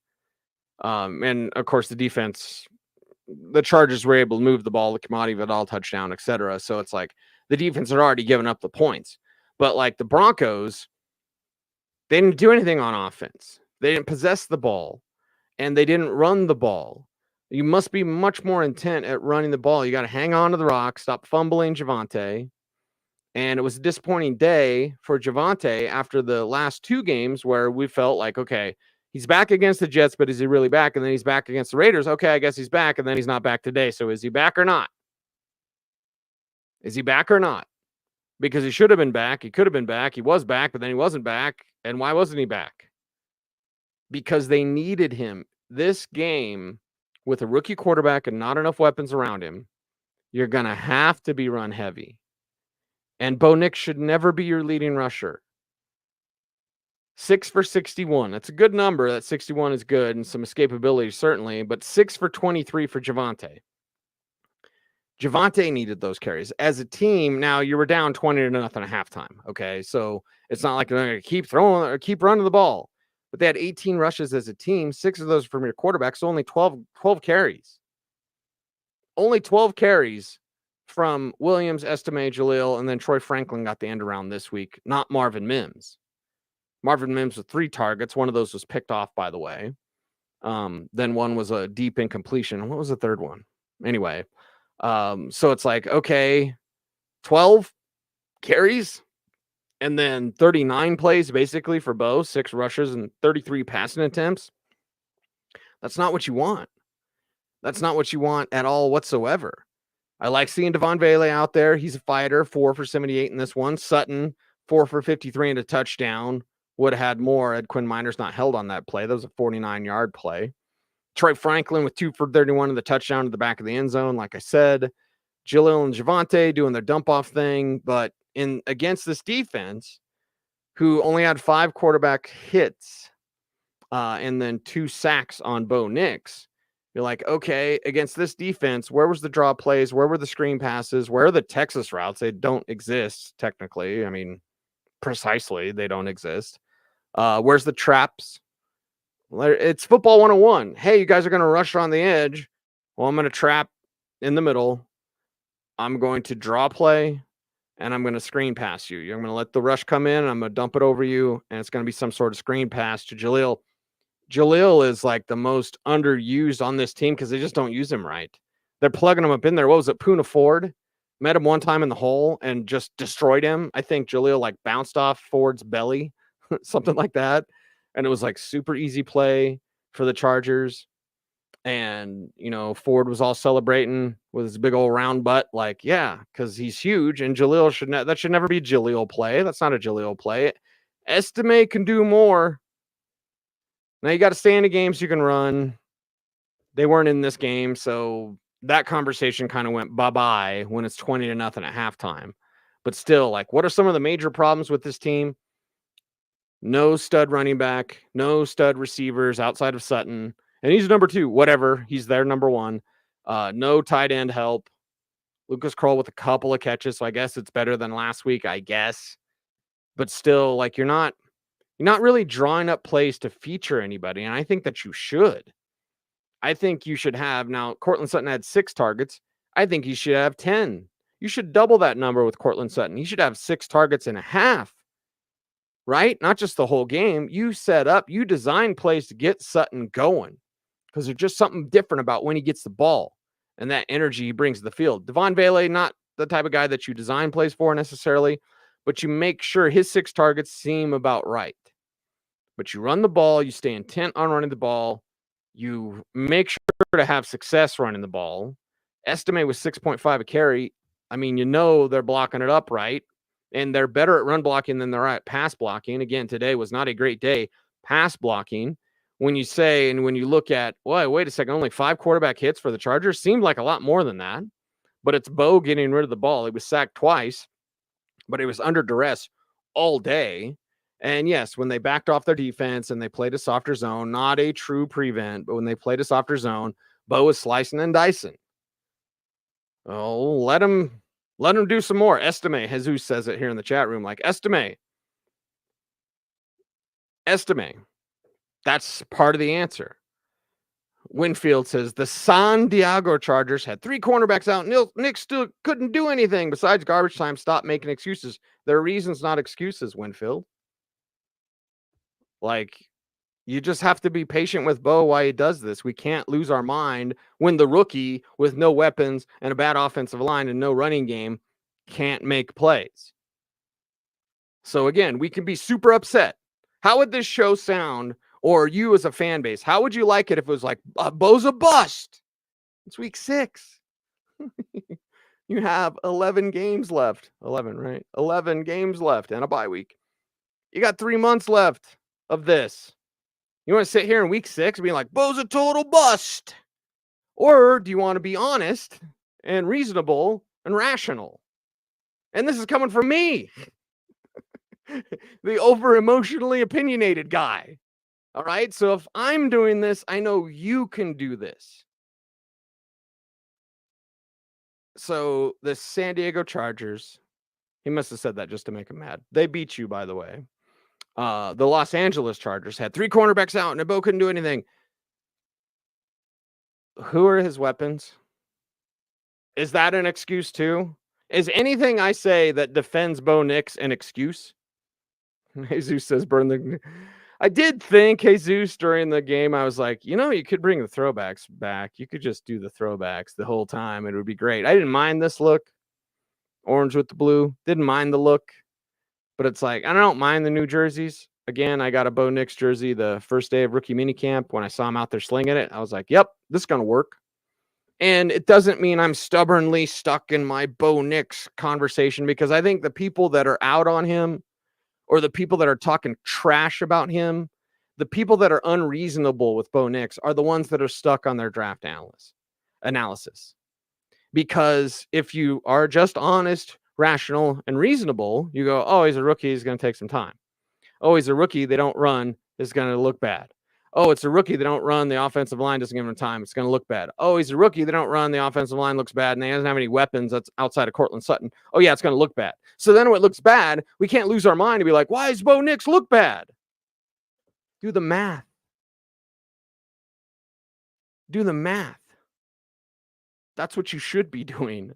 Speaker 1: And of course, the Chargers were able to move the ball, the Kamadi Vidal touchdown, etc. So it's like the defense had already given up the points. But like the Broncos, they didn't do anything on offense. They didn't possess the ball, and they didn't run the ball. You must be much more intent at running the ball. You got to hang on to the rock, stop fumbling Javonte. And it was a disappointing day for Javonte after the last 2 games where we felt like, okay, he's back against the Jets, but is he really back? And then he's back against the Raiders. Okay, I guess he's back, and then he's not back today. So is he back or not? Is he back or not? Because he should have been back. He could have been back. He was back, but then he wasn't back. And why wasn't he back? Because they needed him. This game, with a rookie quarterback and not enough weapons around him, you're going to have to be run heavy. And Bo Nix should never be your leading rusher. 6 for 61. That's a good number. That 61 is good and some escapability, certainly, but 6 for 23 for Javonte. Javonte needed those carries. As a team, now you were down 20-0 at halftime. Okay. So it's not like they're going to keep throwing or keep running the ball. But they had 18 rushes as a team, 6 of those from your quarterback, so only 12 carries. Only 12 carries from Williams, Estime, Jaleel, and then Troy Franklin got the end around this week, not Marvin Mims. Marvin Mims with 3 targets. One of those was picked off, by the way. Then one was a deep incompletion. What was the third one? Anyway, so it's like, okay, 12 carries and then 39 plays basically for Bo, 6 rushes and 33 passing attempts. That's not what you want. That's not what you want at all whatsoever. I like seeing Devon Vele out there. He's a fighter, 4 for 78 in this one. Sutton, 4 for 53 and a touchdown. Would have had more had Quinn Miners not held on that play. That was a 49-yard play. Troy Franklin with 2 for 31 and the touchdown to the back of the end zone. Like I said, Jaleel and Javonte doing their dump-off thing. But against this defense, who only had 5 quarterback hits and then 2 sacks on Bo Nix, you're like, okay, against this defense, where was the draw plays? Where were the screen passes? Where are the Texas routes? They don't exist, technically. I mean, precisely, they don't exist. Where's the traps? It's football 101. Hey, you guys are going to rush on the edge. Well, I'm going to trap in the middle. I'm going to draw play, and I'm going to screen pass you. I'm going to let the rush come in, and I'm going to dump it over you, and it's going to be some sort of screen pass to Jaleel. Jaleel is like the most underused on this team because they just don't use him right. They're plugging him up in there. What was it? Poona Ford met him one time in the hole and just destroyed him. I think Jaleel like bounced off Ford's belly, something like that. And it was like super easy play for the Chargers. And, Ford was all celebrating with his big old round butt. Like, yeah, because he's huge. And Jaleel that should never be Jaleel play. That's not a Jaleel play. Estime can do more. Now you got to stay in the games you can run. They weren't in this game, so that conversation kind of went bye-bye when it's 20-0 at halftime. But still, like, what are some of the major problems with this team? No stud running back, no stud receivers outside of Sutton. And he's number 2, whatever. He's their number 1. No tight end help. Lucas Kroll with a couple of catches, so I guess it's better than last week, I guess. But still, like, you're not really drawing up plays to feature anybody, and I think that you should. I think you should have, now, Courtland Sutton had 6 targets. I think he should have 10. You should double that number with Courtland Sutton. He should have 6 targets and a half, right? Not just the whole game. You set up, you design plays to get Sutton going because there's just something different about when he gets the ball and that energy he brings to the field. Devon Vele, not the type of guy that you design plays for necessarily, but you make sure his 6 targets seem about right. But you run the ball, you stay intent on running the ball, you make sure to have success running the ball. Estime was 6.5 a carry. I mean, they're blocking it up right, and they're better at run blocking than they're at pass blocking. Again, today was not a great day pass blocking. When you say, and when you look at, well, wait a second, only 5 quarterback hits for the Chargers, seemed like a lot more than that. But it's Bo getting rid of the ball. He was sacked twice, but he was under duress all day. And yes, when they backed off their defense and they played a softer zone, not a true prevent, but when they played a softer zone, Bo was slicing and dicing. Oh, let him do some more. Estime, Jesus says it here in the chat room, like Estime. That's part of the answer. Winfield says the San Diego Chargers had 3 cornerbacks out. Nick still couldn't do anything besides garbage time. Stop making excuses. There are reasons, not excuses, Winfield. Like, You just have to be patient with Bo while he does this. We can't lose our mind when the rookie with no weapons and a bad offensive line and no running game can't make plays. So again, we can be super upset. How would this show sound, or you as a fan base? How would you like it if it was like, Bo's a bust? It's week 6. You have 11 games left. 11, right? 11 games left and a bye week. You got 3 months left of this. You want to sit here in week 6 being like, Bo's a total bust? Or do you want to be honest and reasonable and rational? And this is coming from me, the over emotionally opinionated guy. All right. So if I'm doing this, I know you can do this. So the San Diego Chargers, he must have said that just to make him mad. They beat you, by the way. The Los Angeles Chargers had 3 cornerbacks out and Bo couldn't do anything. Who are his weapons? Is that an excuse too? Is anything I say that defends Bo Nix an excuse? Jesus says, burn the... I did think, Jesus, during the game, I was like, you could bring the throwbacks back. You could just do the throwbacks the whole time. It would be great. I didn't mind this look. Orange with the blue. Didn't mind the look. But it's like, I don't mind the new jerseys. Again, I got a Bo Nix jersey the first day of rookie minicamp. When I saw him out there slinging it, I was like, yep, this is going to work. And it doesn't mean I'm stubbornly stuck in my Bo Nix conversation, because I think the people that are out on him, or the people that are talking trash about him, the people that are unreasonable with Bo Nix are the ones that are stuck on their draft analysis. Because if you are just honest, rational, and reasonable, you go, oh, he's a rookie, he's going to take some time. Oh, he's a rookie, they don't run, it's going to look bad. Oh, it's a rookie, they don't run, the offensive line doesn't give him time, it's going to look bad. Oh, he's a rookie, they don't run, the offensive line looks bad, and he doesn't have any weapons that's outside of Courtland Sutton. Oh, yeah, it's going to look bad. So then when it looks bad, we can't lose our mind and be like, why does Bo Nix look bad? Do the math. Do the math. That's what you should be doing.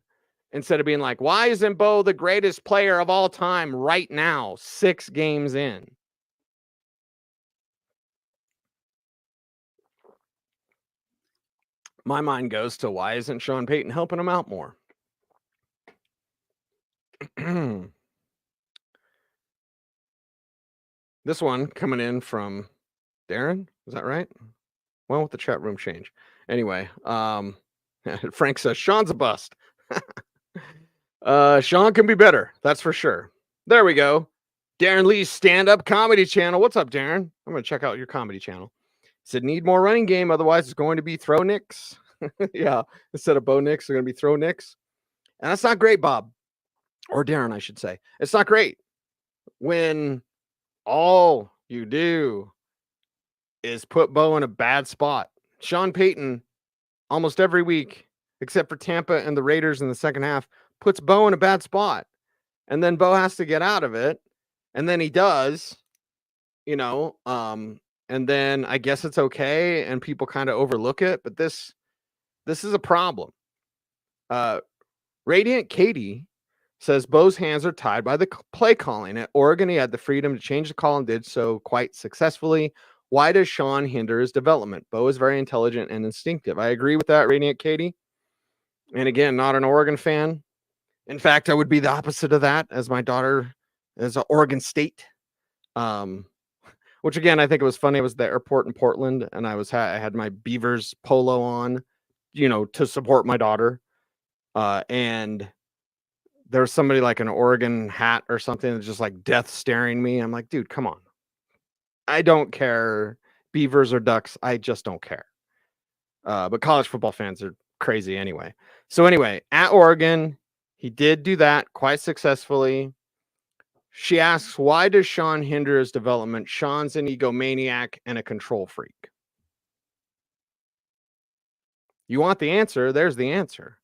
Speaker 1: Instead of being like, why isn't Bo the greatest player of all time right now, 6 games in? My mind goes to, why isn't Sean Payton helping him out more? This one coming in from Darren. Is that right? Why won't the chat room change? Anyway, Frank says, Sean's a bust. Sean can be better. That's for sure. There we go. Darren Lee's stand-up comedy channel. What's up, Darren? I'm going to check out your comedy channel. He said, need more running game. Otherwise, it's going to be throw Nix. Yeah. Instead of Bo Nix, they're going to be throw Nix. And that's not great, Bob. Or Darren, I should say. It's not great when all you do is put Bo in a bad spot. Sean Payton, almost every week, except for Tampa and the Raiders in the second half, puts Bo in a bad spot. And then Bo has to get out of it. And then he does, and then I guess it's okay. And people kind of overlook it. But this is a problem. Radiant Katie says Bo's hands are tied by the play calling. At Oregon, he had the freedom to change the call and did so quite successfully. Why does Sean hinder his development? Bo is very intelligent and instinctive. I agree with that, Radiant Katie. And again, not an Oregon fan. In fact, I would be the opposite of that, as my daughter is an Oregon State. Which again, I think it was funny. I was at the airport in Portland, and I had my Beavers polo on, to support my daughter. And there was somebody like an Oregon hat or something that's just like death staring me. I'm like, dude, come on. I don't care. Beavers or Ducks, I just don't care. But college football fans are crazy anyway. So anyway, at Oregon, he did do that quite successfully. She asks, why does Sean hinder his development? Sean's an egomaniac and a control freak. You want the answer? There's the answer.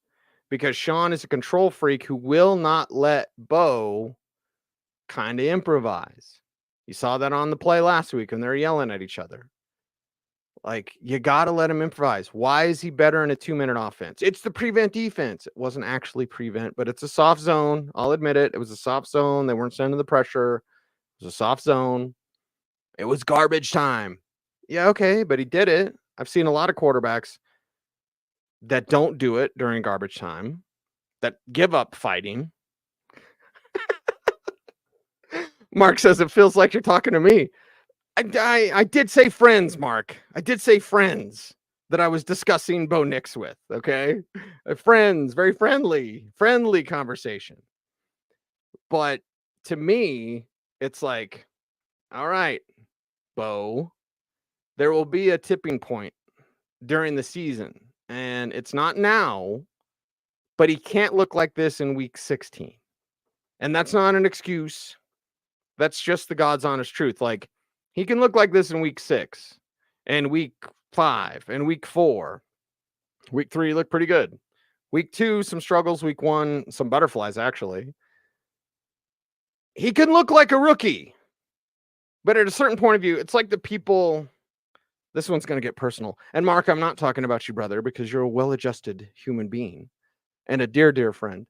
Speaker 1: Because Sean is a control freak who will not let Bo kind of improvise. You saw that on the play last week when they're yelling at each other. Like, you got to let him improvise. Why is he better in a 2-minute offense? It's the prevent defense. It wasn't actually prevent, but it's a soft zone. I'll admit it. It was a soft zone. They weren't sending the pressure. It was a soft zone. It was garbage time. Yeah, okay, but he did it. I've seen a lot of quarterbacks that don't do it during garbage time, that give up fighting. Mark says it feels like you're talking to me. I did say friends, Mark. I did say friends that I was discussing Bo Nix with. Okay, friends, very friendly conversation. But to me, it's like, all right, Bo, there will be a tipping point during the season, and it's not now. But he can't look like this in week 16, and that's not an excuse. That's just the God's honest truth. Like, he can look like this in week 6 and week 5 and week 4. Week 3 looked pretty good. Week 2, some struggles. Week 1, some butterflies, actually. He can look like a rookie. But at a certain point of view, it's like the people. This one's going to get personal. And Mark, I'm not talking about you, brother, because you're a well-adjusted human being and a dear, dear friend.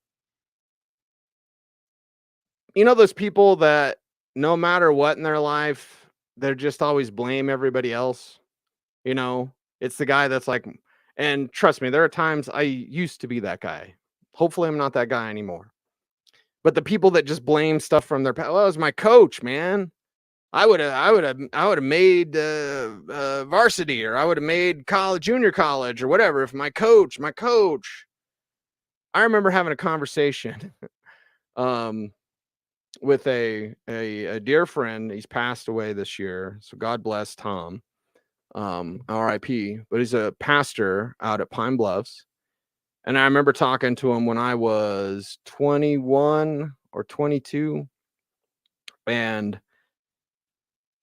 Speaker 1: You know those people that no matter what in their life, they're just always blame everybody else? You know, it's the guy that's like, and trust me, there are times I used to be that guy. Hopefully I'm not that guy anymore. But the people that just blame stuff from their past, well, it was my coach, man. I would have made varsity, or I would have made college, junior college, or whatever. If my coach. I remember having a conversation with a dear friend. He's passed away this year, so God bless Tom. RIP, but he's a pastor out at Pine Bluffs. And I remember talking to him when I was 21 or 22. And,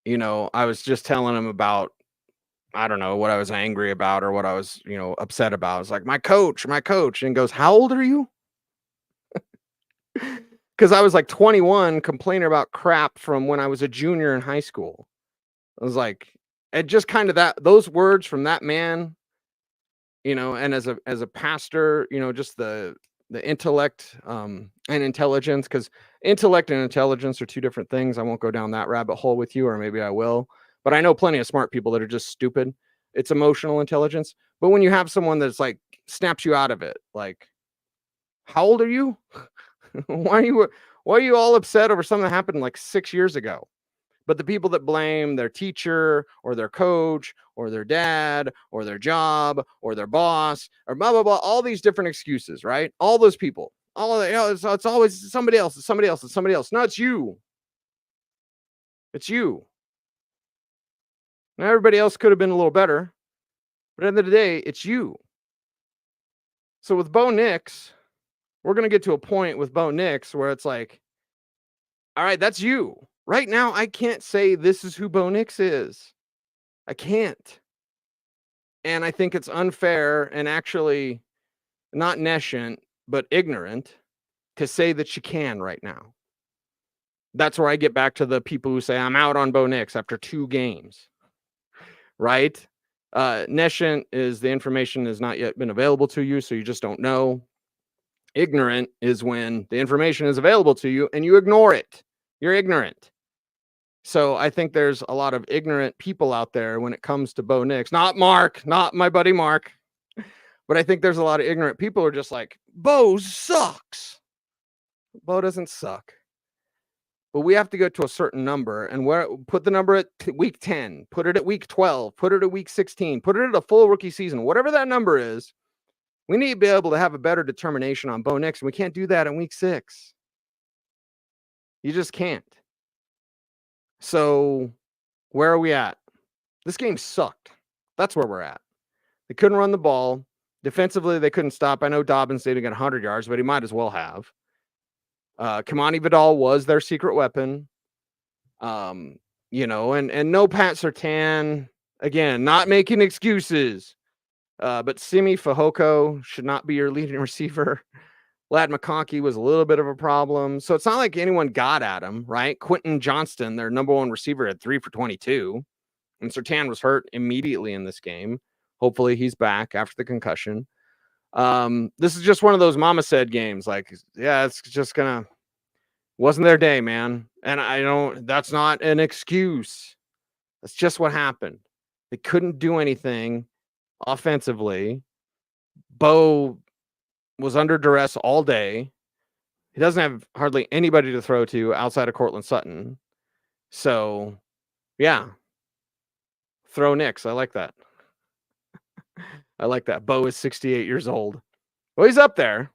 Speaker 1: you know, I was just telling him about, I don't know, what I was angry about or what I was, you know, upset about. It's like, my coach. And he goes, how old are you? Because I was like 21 complaining about crap from when I was a junior in high school. I was like, and just kind of those words from that man, you know, and as a pastor, you know, just the intellect and intelligence, because intellect and intelligence are two different things. I won't go down that rabbit hole with you, or maybe I will, but I know plenty of smart people that are just stupid. It's emotional intelligence. But when you have someone that's like snaps you out of it, like, how old are you? why are you all upset over something that happened like 6 years ago? But the people that blame their teacher or their coach or their dad or their job or their boss or blah, blah, blah, all these different excuses, right? All those people, all of that, you know, it's always somebody else. It's somebody else. It's somebody else. No, it's you. It's you. Now, everybody else could have been a little better, but at the end of the day, it's you. So with Bo Nix, we're going to get to a point with Bo Nix where it's like, all right, that's you. Right now, I can't say this is who Bo Nix is. I can't. And I think it's unfair and actually not nescient, but ignorant to say that you can right now. That's where I get back to the people who say, I'm out on Bo Nix after 2 games, right? Nescient is the information has not yet been available to you, so you just don't know. Ignorant is when the information is available to you and you ignore it. You're ignorant. So I think there's a lot of ignorant people out there when it comes to Bo Nix. Not Mark, not my buddy Mark. But I think there's a lot of ignorant people who are just like, Bo sucks. Bo doesn't suck. But we have to go to a certain number, and put the number at week 10, put it at week 12, put it at week 16, put it at a full rookie season, whatever that number is. We need to be able to have a better determination on Bo Nix, and we can't do that in week 6. You just can't. So where are we at? This game sucked. That's where we're at. They couldn't run the ball. Defensively, they couldn't stop. I know Dobbins didn't get 100 yards, but he might as well have. Kamani Vidal was their secret weapon. You know, and no Pat Surtain. Again, not making excuses. But Simi Fehoko should not be your leading receiver. Lad McConkey was a little bit of a problem. So it's not like anyone got at him, right? Quentin Johnston, their number 1 receiver, had 3 for 22. And Surtain was hurt immediately in this game. Hopefully he's back after the concussion. This is just one of those mama said games. Like, yeah, it's just wasn't their day, man. And that's not an excuse. That's just what happened. They couldn't do anything offensively. Bo was under duress all day. He doesn't have hardly anybody to throw to outside of Courtland Sutton. So, yeah. Throw Nix. I like that. I like that. Bo is 68 years old. Well, he's up there.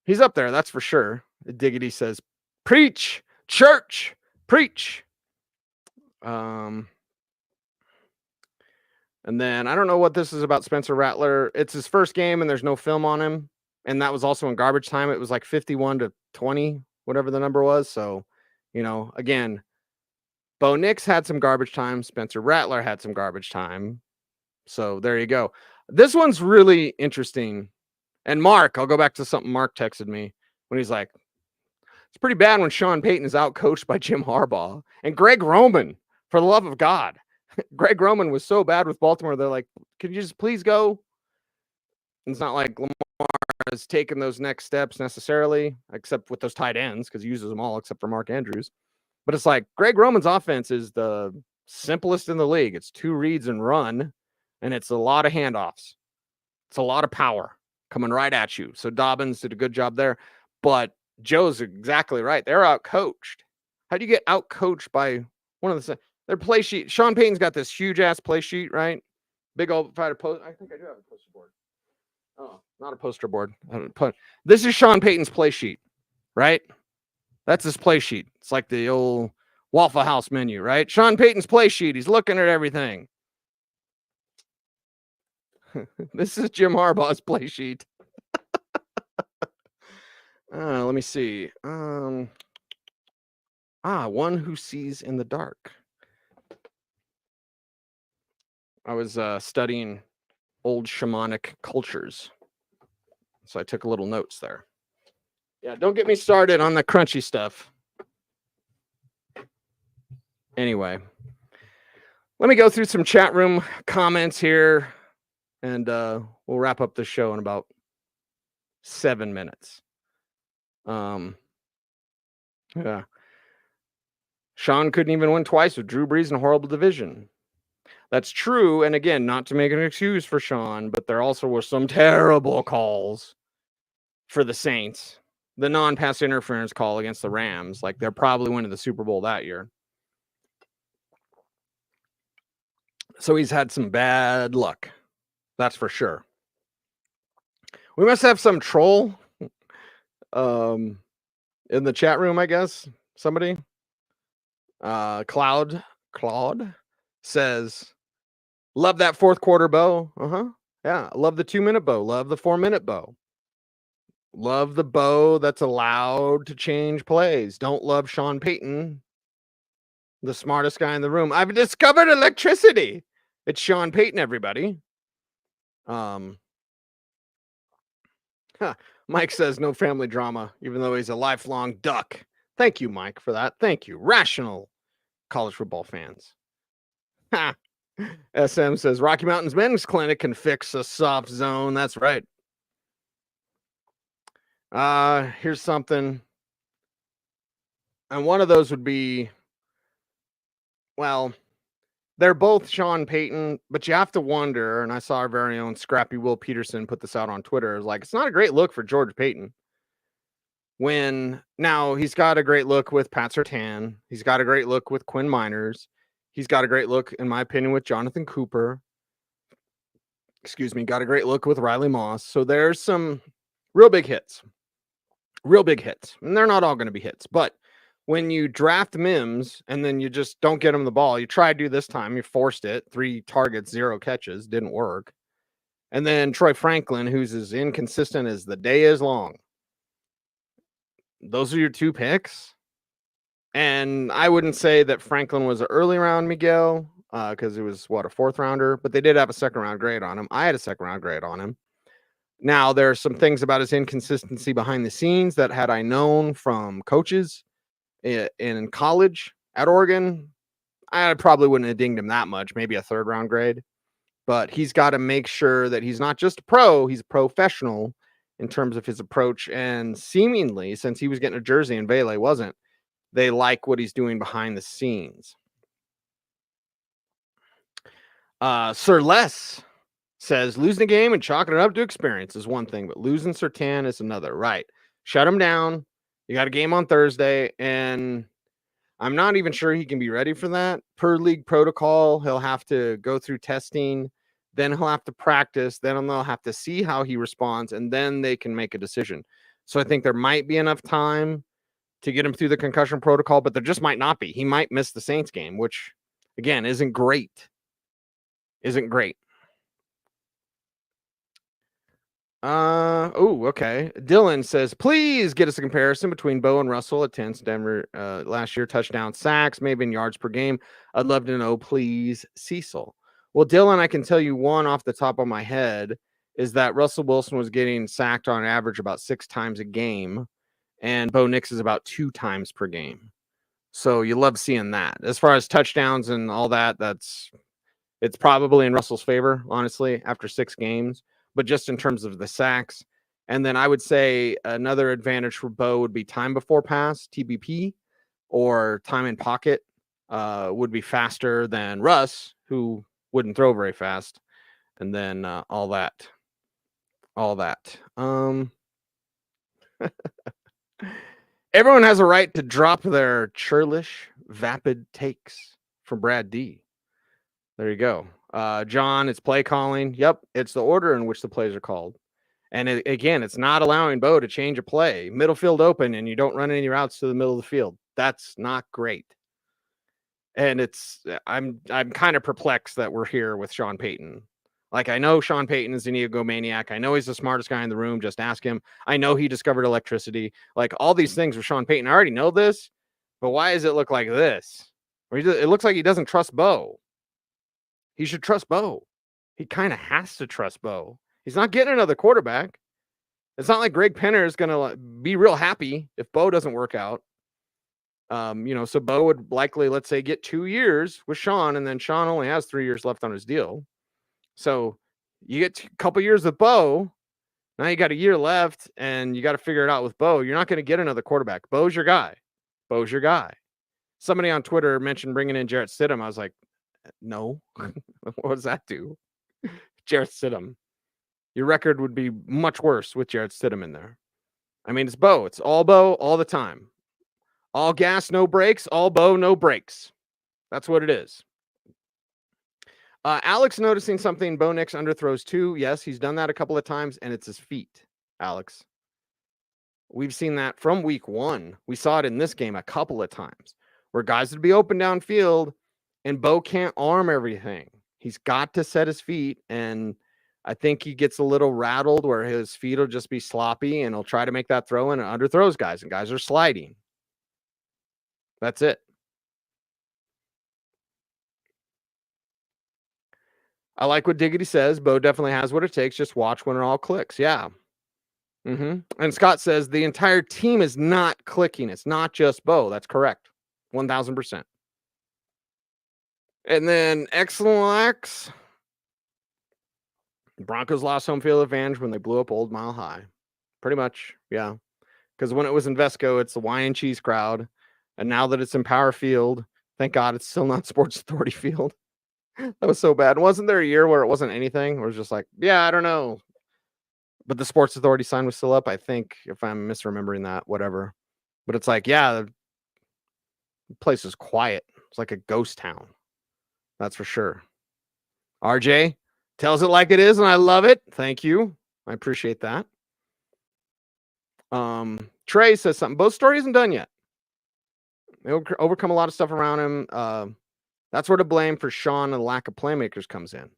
Speaker 1: He's up there, that's for sure. Diggity says, preach, church, preach. And then I don't know what this is about Spencer Rattler. It's his first game and there's no film on him. And that was also in garbage time. It was like 51-20, whatever the number was. So, again, Bo Nix had some garbage time. Spencer Rattler had some garbage time. So there you go. This one's really interesting. And Mark, I'll go back to something Mark texted me when he's like, it's pretty bad when Sean Payton is outcoached by Jim Harbaugh. And Greg Roman, for the love of God. Greg Roman was so bad with Baltimore. They're like, can you just please go? It's not like Lamar has taken those next steps necessarily, except with those tight ends, because he uses them all except for Mark Andrews. But it's like Greg Roman's offense is the simplest in the league. It's 2 reads and run, and it's a lot of handoffs. It's a lot of power coming right at you. So Dobbins did a good job there. But Joe's exactly right. They're out-coached. How do you get out-coached by one of the... Their play sheet. Sean Payton's got this huge-ass play sheet, right? Big old fighter post. I think I do have a poster board. Oh, not a poster board. This is Sean Payton's play sheet, right? That's his play sheet. It's like the old Waffle House menu, right? Sean Payton's play sheet. He's looking at everything. This is Jim Harbaugh's play sheet. Let me see. One who sees in the dark. I was studying old shamanic cultures, so I took a little notes there. Yeah, don't get me started on the crunchy stuff. Anyway, let me go through some chat room comments here, and we'll wrap up the show in about 7 minutes. Yeah. Sean couldn't even win twice with Drew Brees in a horrible division. That's true. And again, not to make an excuse for Sean, but there also were some terrible calls for the Saints. The non-pass interference call against the Rams. Like, they're probably winning the Super Bowl that year. So he's had some bad luck. That's for sure. We must have some troll in the chat room, I guess. Somebody. Claude says, love that fourth quarter Bo. Yeah. Love the 2-minute Bo. Love the 4-minute Bo. Love the Bo that's allowed to change plays. Don't love Sean Payton, the smartest guy in the room. I've discovered electricity. It's Sean Payton, everybody. Mike says no family drama, even though he's a lifelong duck. Thank you, Mike, for that. Thank you. Rational college football fans. SM says Rocky Mountains Men's Clinic can fix a soft zone. That's right. Here's something. And one of those would be, well, they're both Sean Payton, but you have to wonder, and I saw our very own Scrappy Will Peterson put this out on Twitter, like, it's not a great look for George Payton. Now he's got a great look with Pat Surtain. He's got a great look with Quinn Miners. He's got a great look, in my opinion, with Jonathan Cooper. Got a great look with Riley Moss. So there's some real big hits. And they're not all going to be hits. But when you draft Mims and then you just don't get him the ball, you try to do this time. You forced it. 3 targets, 0 catches. Didn't work. And then Troy Franklin, who's as inconsistent as the day is long. Those are your 2 picks. And I wouldn't say that Franklin was an early round Miguel because it was, a 4th rounder. But they did have a 2nd round grade on him. I had a 2nd round grade on him. Now, there are some things about his inconsistency behind the scenes that had I known from coaches in college at Oregon, I probably wouldn't have dinged him that much, maybe a 3rd round grade. But he's got to make sure that he's not just a pro, he's a professional in terms of his approach. And seemingly, since he was getting a jersey and Vele wasn't, they like what he's doing behind the scenes. Sir Les says losing a game and chalking it up to experience is one thing, but losing Sertan is another. Right. Shut him down. You got a game on Thursday, and I'm not even sure he can be ready for that. Per league protocol, he'll have to go through testing, then he'll have to practice, then they'll have to see how he responds, and then they can make a decision. So I think there might be enough time to get him through the concussion protocol, but there just might not be. He might miss the Saints game, which, again, isn't great. Isn't great. Okay. Dylan says, please get us a comparison between Bo and Russell at 10 Denver last year, touchdown sacks, maybe in yards per game. I'd love to know, please, Cecil. Well, Dylan, I can tell you one off the top of my head is that Russell Wilson was getting sacked on average about 6 times a game, and Bo Nix is about 2 times per game. So you love seeing that. As far as touchdowns and all that, it's probably in Russell's favor, honestly, after 6 games. But just in terms of the sacks. And then I would say another advantage for Bo would be time before pass, TBP, or time in pocket would be faster than Russ, who wouldn't throw very fast. And then all that. Everyone has a right to drop their churlish, vapid takes from Brad D. There you go. John, it's play calling. Yep, it's the order in which the plays are called. And again, it's not allowing Bo to change a play. Middle field open, and you don't run any routes to the middle of the field. That's not great. And I'm kind of perplexed that we're here with Sean Payton. Like, I know Sean Payton is an egomaniac. I know he's the smartest guy in the room. Just ask him. I know he discovered electricity. Like, all these things with Sean Payton. I already know this, but why does it look like this? It looks like he doesn't trust Bo. He should trust Bo. He kind of has to trust Bo. He's not getting another quarterback. It's not like Greg Penner is going to be real happy if Bo doesn't work out. So Bo would likely, let's say, get 2 years with Sean, and then Sean only has 3 years left on his deal. So you get a couple years with Bo. Now you got a year left, and you got to figure it out with Bo. You're not going to get another quarterback. Bo's your guy. Somebody on Twitter mentioned bringing in Jarrett Stidham. I was like, no. What does that do? Jarrett Stidham. Your record would be much worse with Jarrett Stidham in there. I mean, it's Bo. It's all Bo all the time. All gas, no brakes. All Bo, no brakes. That's what it is. Alex noticing something. Bo Nix underthrows too. Yes, he's done that a couple of times, and it's his feet, Alex. We've seen that from week 1. We saw it in this game a couple of times where guys would be open downfield, and Bo can't arm everything. He's got to set his feet, and I think he gets a little rattled where his feet will just be sloppy, and he'll try to make that throw in and underthrows guys, and guys are sliding. That's it. I like what Diggity says. Bo definitely has what it takes. Just watch when it all clicks. Yeah. And Scott says the entire team is not clicking. It's not just Bo. That's correct. 1,000%. And then Excellent X. Broncos lost home field advantage when they blew up Old Mile High. Pretty much, yeah. Because when it was in Vesco, it's the wine and cheese crowd. And now that it's in Power Field, thank God it's still not Sports Authority Field. That was so bad. Wasn't there a year where it wasn't anything? Where it was just like, yeah, I don't know. But the Sports Authority sign was still up, I think, if I'm misremembering that, whatever. But it's like, yeah, the place is quiet. It's like a ghost town. That's for sure. RJ tells it like it is, and I love it. Thank you. I appreciate that. Trey says something. Bo's story isn't done yet. They overcome a lot of stuff around him. That's where the blame for Sean and the lack of playmakers comes in.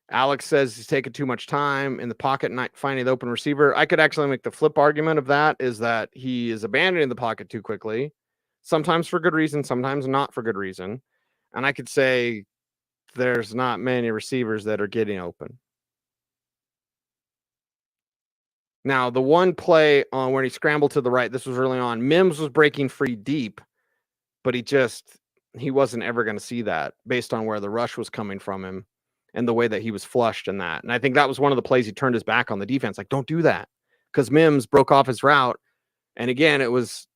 Speaker 1: Alex says he's taking too much time in the pocket, not finding the open receiver. I could actually make the flip argument of that, is that he is abandoning the pocket too quickly, sometimes for good reason, sometimes not for good reason. And I could say there's not many receivers that are getting open. Now, the one play on when he scrambled to the right, this was early on. Mims was breaking free deep, but he wasn't ever going to see that based on where the rush was coming from him and the way that he was flushed in that. And I think that was one of the plays he turned his back on the defense. Like, don't do that, because Mims broke off his route. And again, it was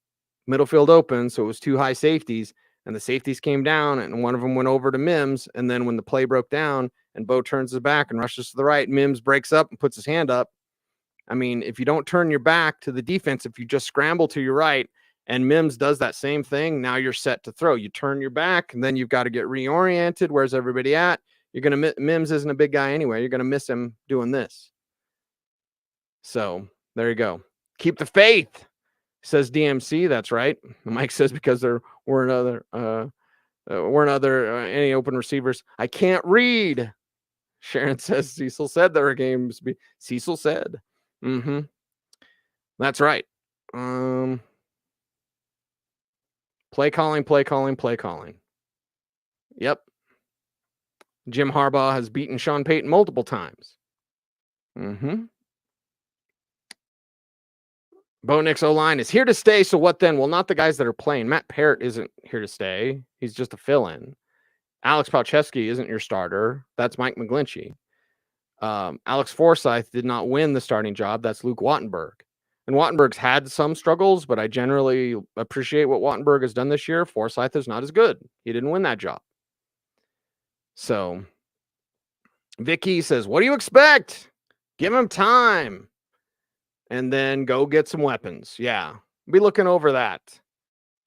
Speaker 1: middle field open, so it was 2 high safeties. and the safeties came down, and one of them went over to Mims. And then when the play broke down and Bo turns his back and rushes to the right, Mims breaks up and puts his hand up. I mean, if you don't turn your back to the defense, if you just scramble to your right and Mims does that same thing, now you're set to throw. You turn your back and then you've got to get reoriented. Where's everybody at? You're going to Mims isn't a big guy anyway. You're going to miss him doing this. So there you go. Keep the faith, says DMC. That's right. Mike says because there weren't any open receivers. I can't read. Sharon says Cecil said there were games. Cecil said. That's right. Play calling. Yep. Jim Harbaugh has beaten Sean Payton multiple times. Bo Nix O-line is here to stay. So what then? Well, not the guys that are playing. Matt Parrott isn't here to stay. He's just a fill-in. Alex Palczewski isn't your starter. That's Mike McGlinchey. Alex Forsyth did not win the starting job. That's Luke Wattenberg. And Wattenberg's had some struggles, but I generally appreciate what Wattenberg has done this year. Forsyth is not as good. He didn't win that job. So Vicky says, what do you expect? Give him time. And then go get some weapons. Yeah. Be looking over that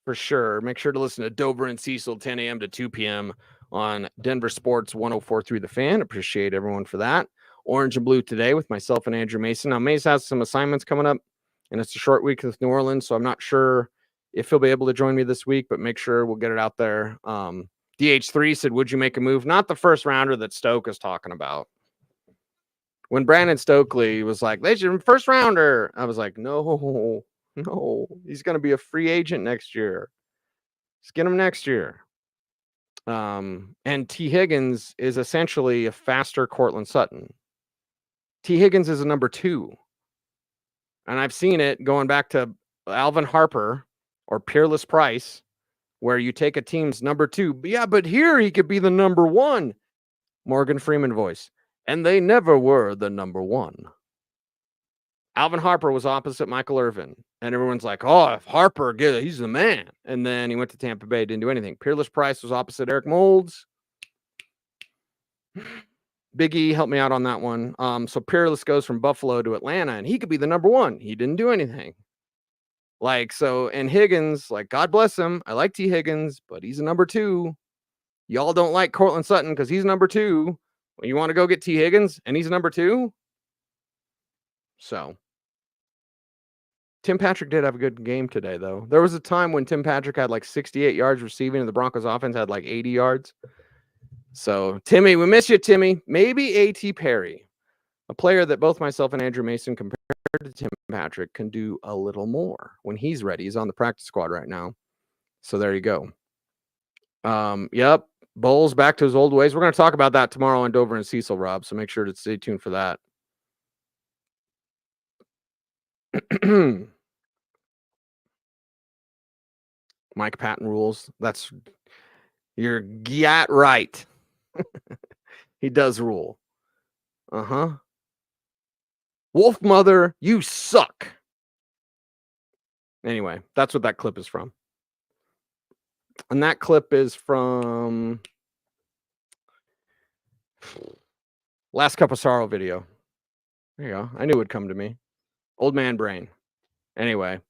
Speaker 1: for sure. Make sure to listen to Dover and Cecil 10 a.m. to 2 p.m. on Denver Sports 104.3 The Fan. Appreciate everyone for that. Orange and Blue today with myself and Andrew Mason. Now, Mace has some assignments coming up, and it's a short week with New Orleans, so I'm not sure if he'll be able to join me this week, but make sure we'll get it out there. DH3 said, would you make a move? Not the first rounder that Stoke is talking about. When Brandon Stokely was like, they should first rounder, I was like, no, he's going to be a free agent next year. Let's get him next year. And T. Higgins is essentially a faster Courtland Sutton. T. Higgins is a number 2. And I've seen it going back to Alvin Harper or Peerless Price, where you take a team's number 2. Yeah, but here he could be the number 1. Morgan Freeman voice. And they never were the number 1. Alvin Harper was opposite Michael Irvin. And everyone's like, oh, if Harper, he's the man. And then he went to Tampa Bay, didn't do anything. Peerless Price was opposite Eric Moulds. Big E helped me out on that one. So Peerless goes from Buffalo to Atlanta, and he could be the number 1. He didn't do anything. And Higgins, God bless him. I like T. Higgins, but he's a number 2. Y'all don't like Courtland Sutton because he's number 2. Well, you want to go get T. Higgins, and he's number 2? So Tim Patrick did have a good game today, though. There was a time when Tim Patrick had 68 yards receiving, and the Broncos offense had 80 yards. So, Timmy, we miss you, Timmy. Maybe A.T. Perry, a player that both myself and Andrew Mason compared to Tim Patrick, can do a little more when he's ready. He's on the practice squad right now. So there you go. Yep. Bolles back to his old ways. We're going to talk about that tomorrow on Dover and Cecil, Rob. So make sure to stay tuned for that. Mike Patton rules. You're right. He does rule. Wolf Mother, you suck. Anyway, that's what that clip is from. And that clip is from Last Cup of Sorrow video. There you go. I knew it would come to me. Old man brain. Anyway,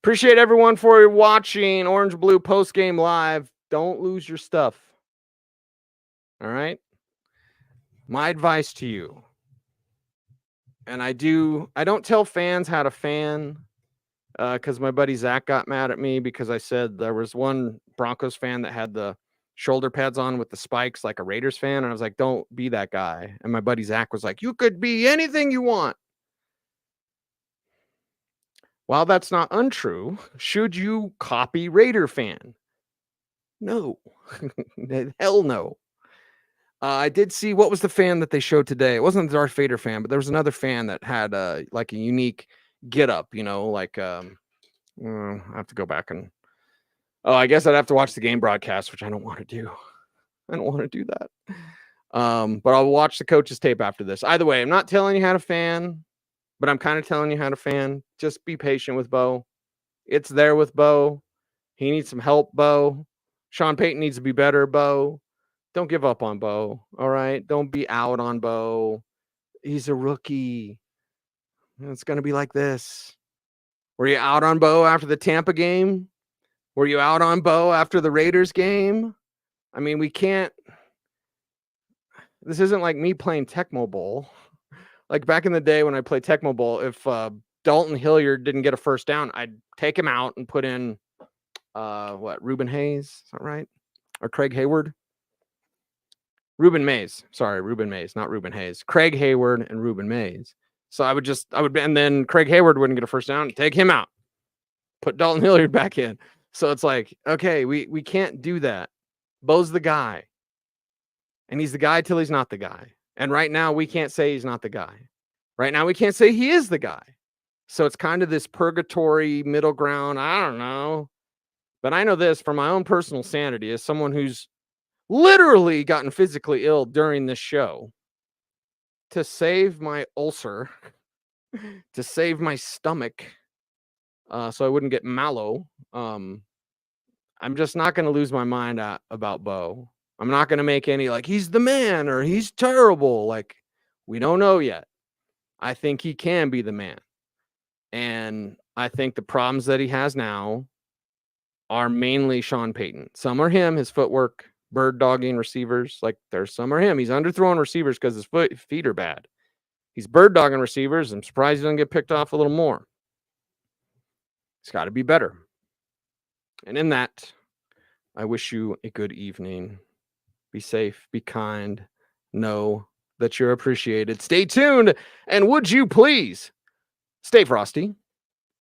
Speaker 1: appreciate everyone for watching Orange Blue Postgame Live. Don't lose your stuff. All right? My advice to you, and I don't tell fans how to fan, because my buddy Zach got mad at me because I said there was one Broncos fan that had the shoulder pads on with the spikes like a Raiders fan, and I was like, don't be that guy. And my buddy Zach was like, you could be anything you want. While that's not untrue, should you copy Raider fan? No. Hell no. I did see, what was the fan that they showed today? It wasn't the Darth Vader fan, but there was another fan that had a unique get up, I have to go back and, I guess I'd have to watch the game broadcast, which I don't want to do. I don't want to do that. But I'll watch the coach's tape after this. Either way, I'm not telling you how to fan, but I'm kind of telling you how to fan. Just be patient with Bo. It's there with Bo. He needs some help, Bo. Sean Payton needs to be better, Bo. Don't give up on Bo, all right? Don't be out on Bo. He's a rookie. It's going to be like this. Were you out on Bo after the Tampa game? Were you out on Bo after the Raiders game? I mean, we can't. This isn't like me playing Tecmo Bowl. Like back in the day when I played Tecmo Bowl, if Dalton Hilliard didn't get a first down, I'd take him out and put in, Reuben Hayes? Is that right? Or Craig Hayward? Reuben Mays. Sorry, Reuben Mays, not Reuben Hayes. Craig Hayward and Reuben Mays. So and then Craig Hayward wouldn't get a first down, take him out, put Dalton Hilliard back in. So it's like, okay, we can't do that. Bo's the guy. And he's the guy till he's not the guy. And right now we can't say he's not the guy. Right now we can't say he is the guy. So it's kind of this purgatory middle ground. I don't know. But I know this from my own personal sanity as someone who's literally gotten physically ill during this show. To save my ulcer, to save my stomach, so I wouldn't get mallow, I'm just not going to lose my mind about Bo. I'm not going to make any like he's the man or he's terrible. Like, we don't know yet. I think he can be the man. And I think the problems that he has now are mainly Sean Payton. Some are him, his footwork, bird dogging receivers. Like, there's some are him. He's underthrowing receivers because his feet are bad. He's bird dogging receivers. I'm surprised he doesn't get picked off a little more. He's got to be better. And in that, I wish you a good evening. Be safe, be kind, know that you're appreciated. Stay tuned, and would you please stay frosty?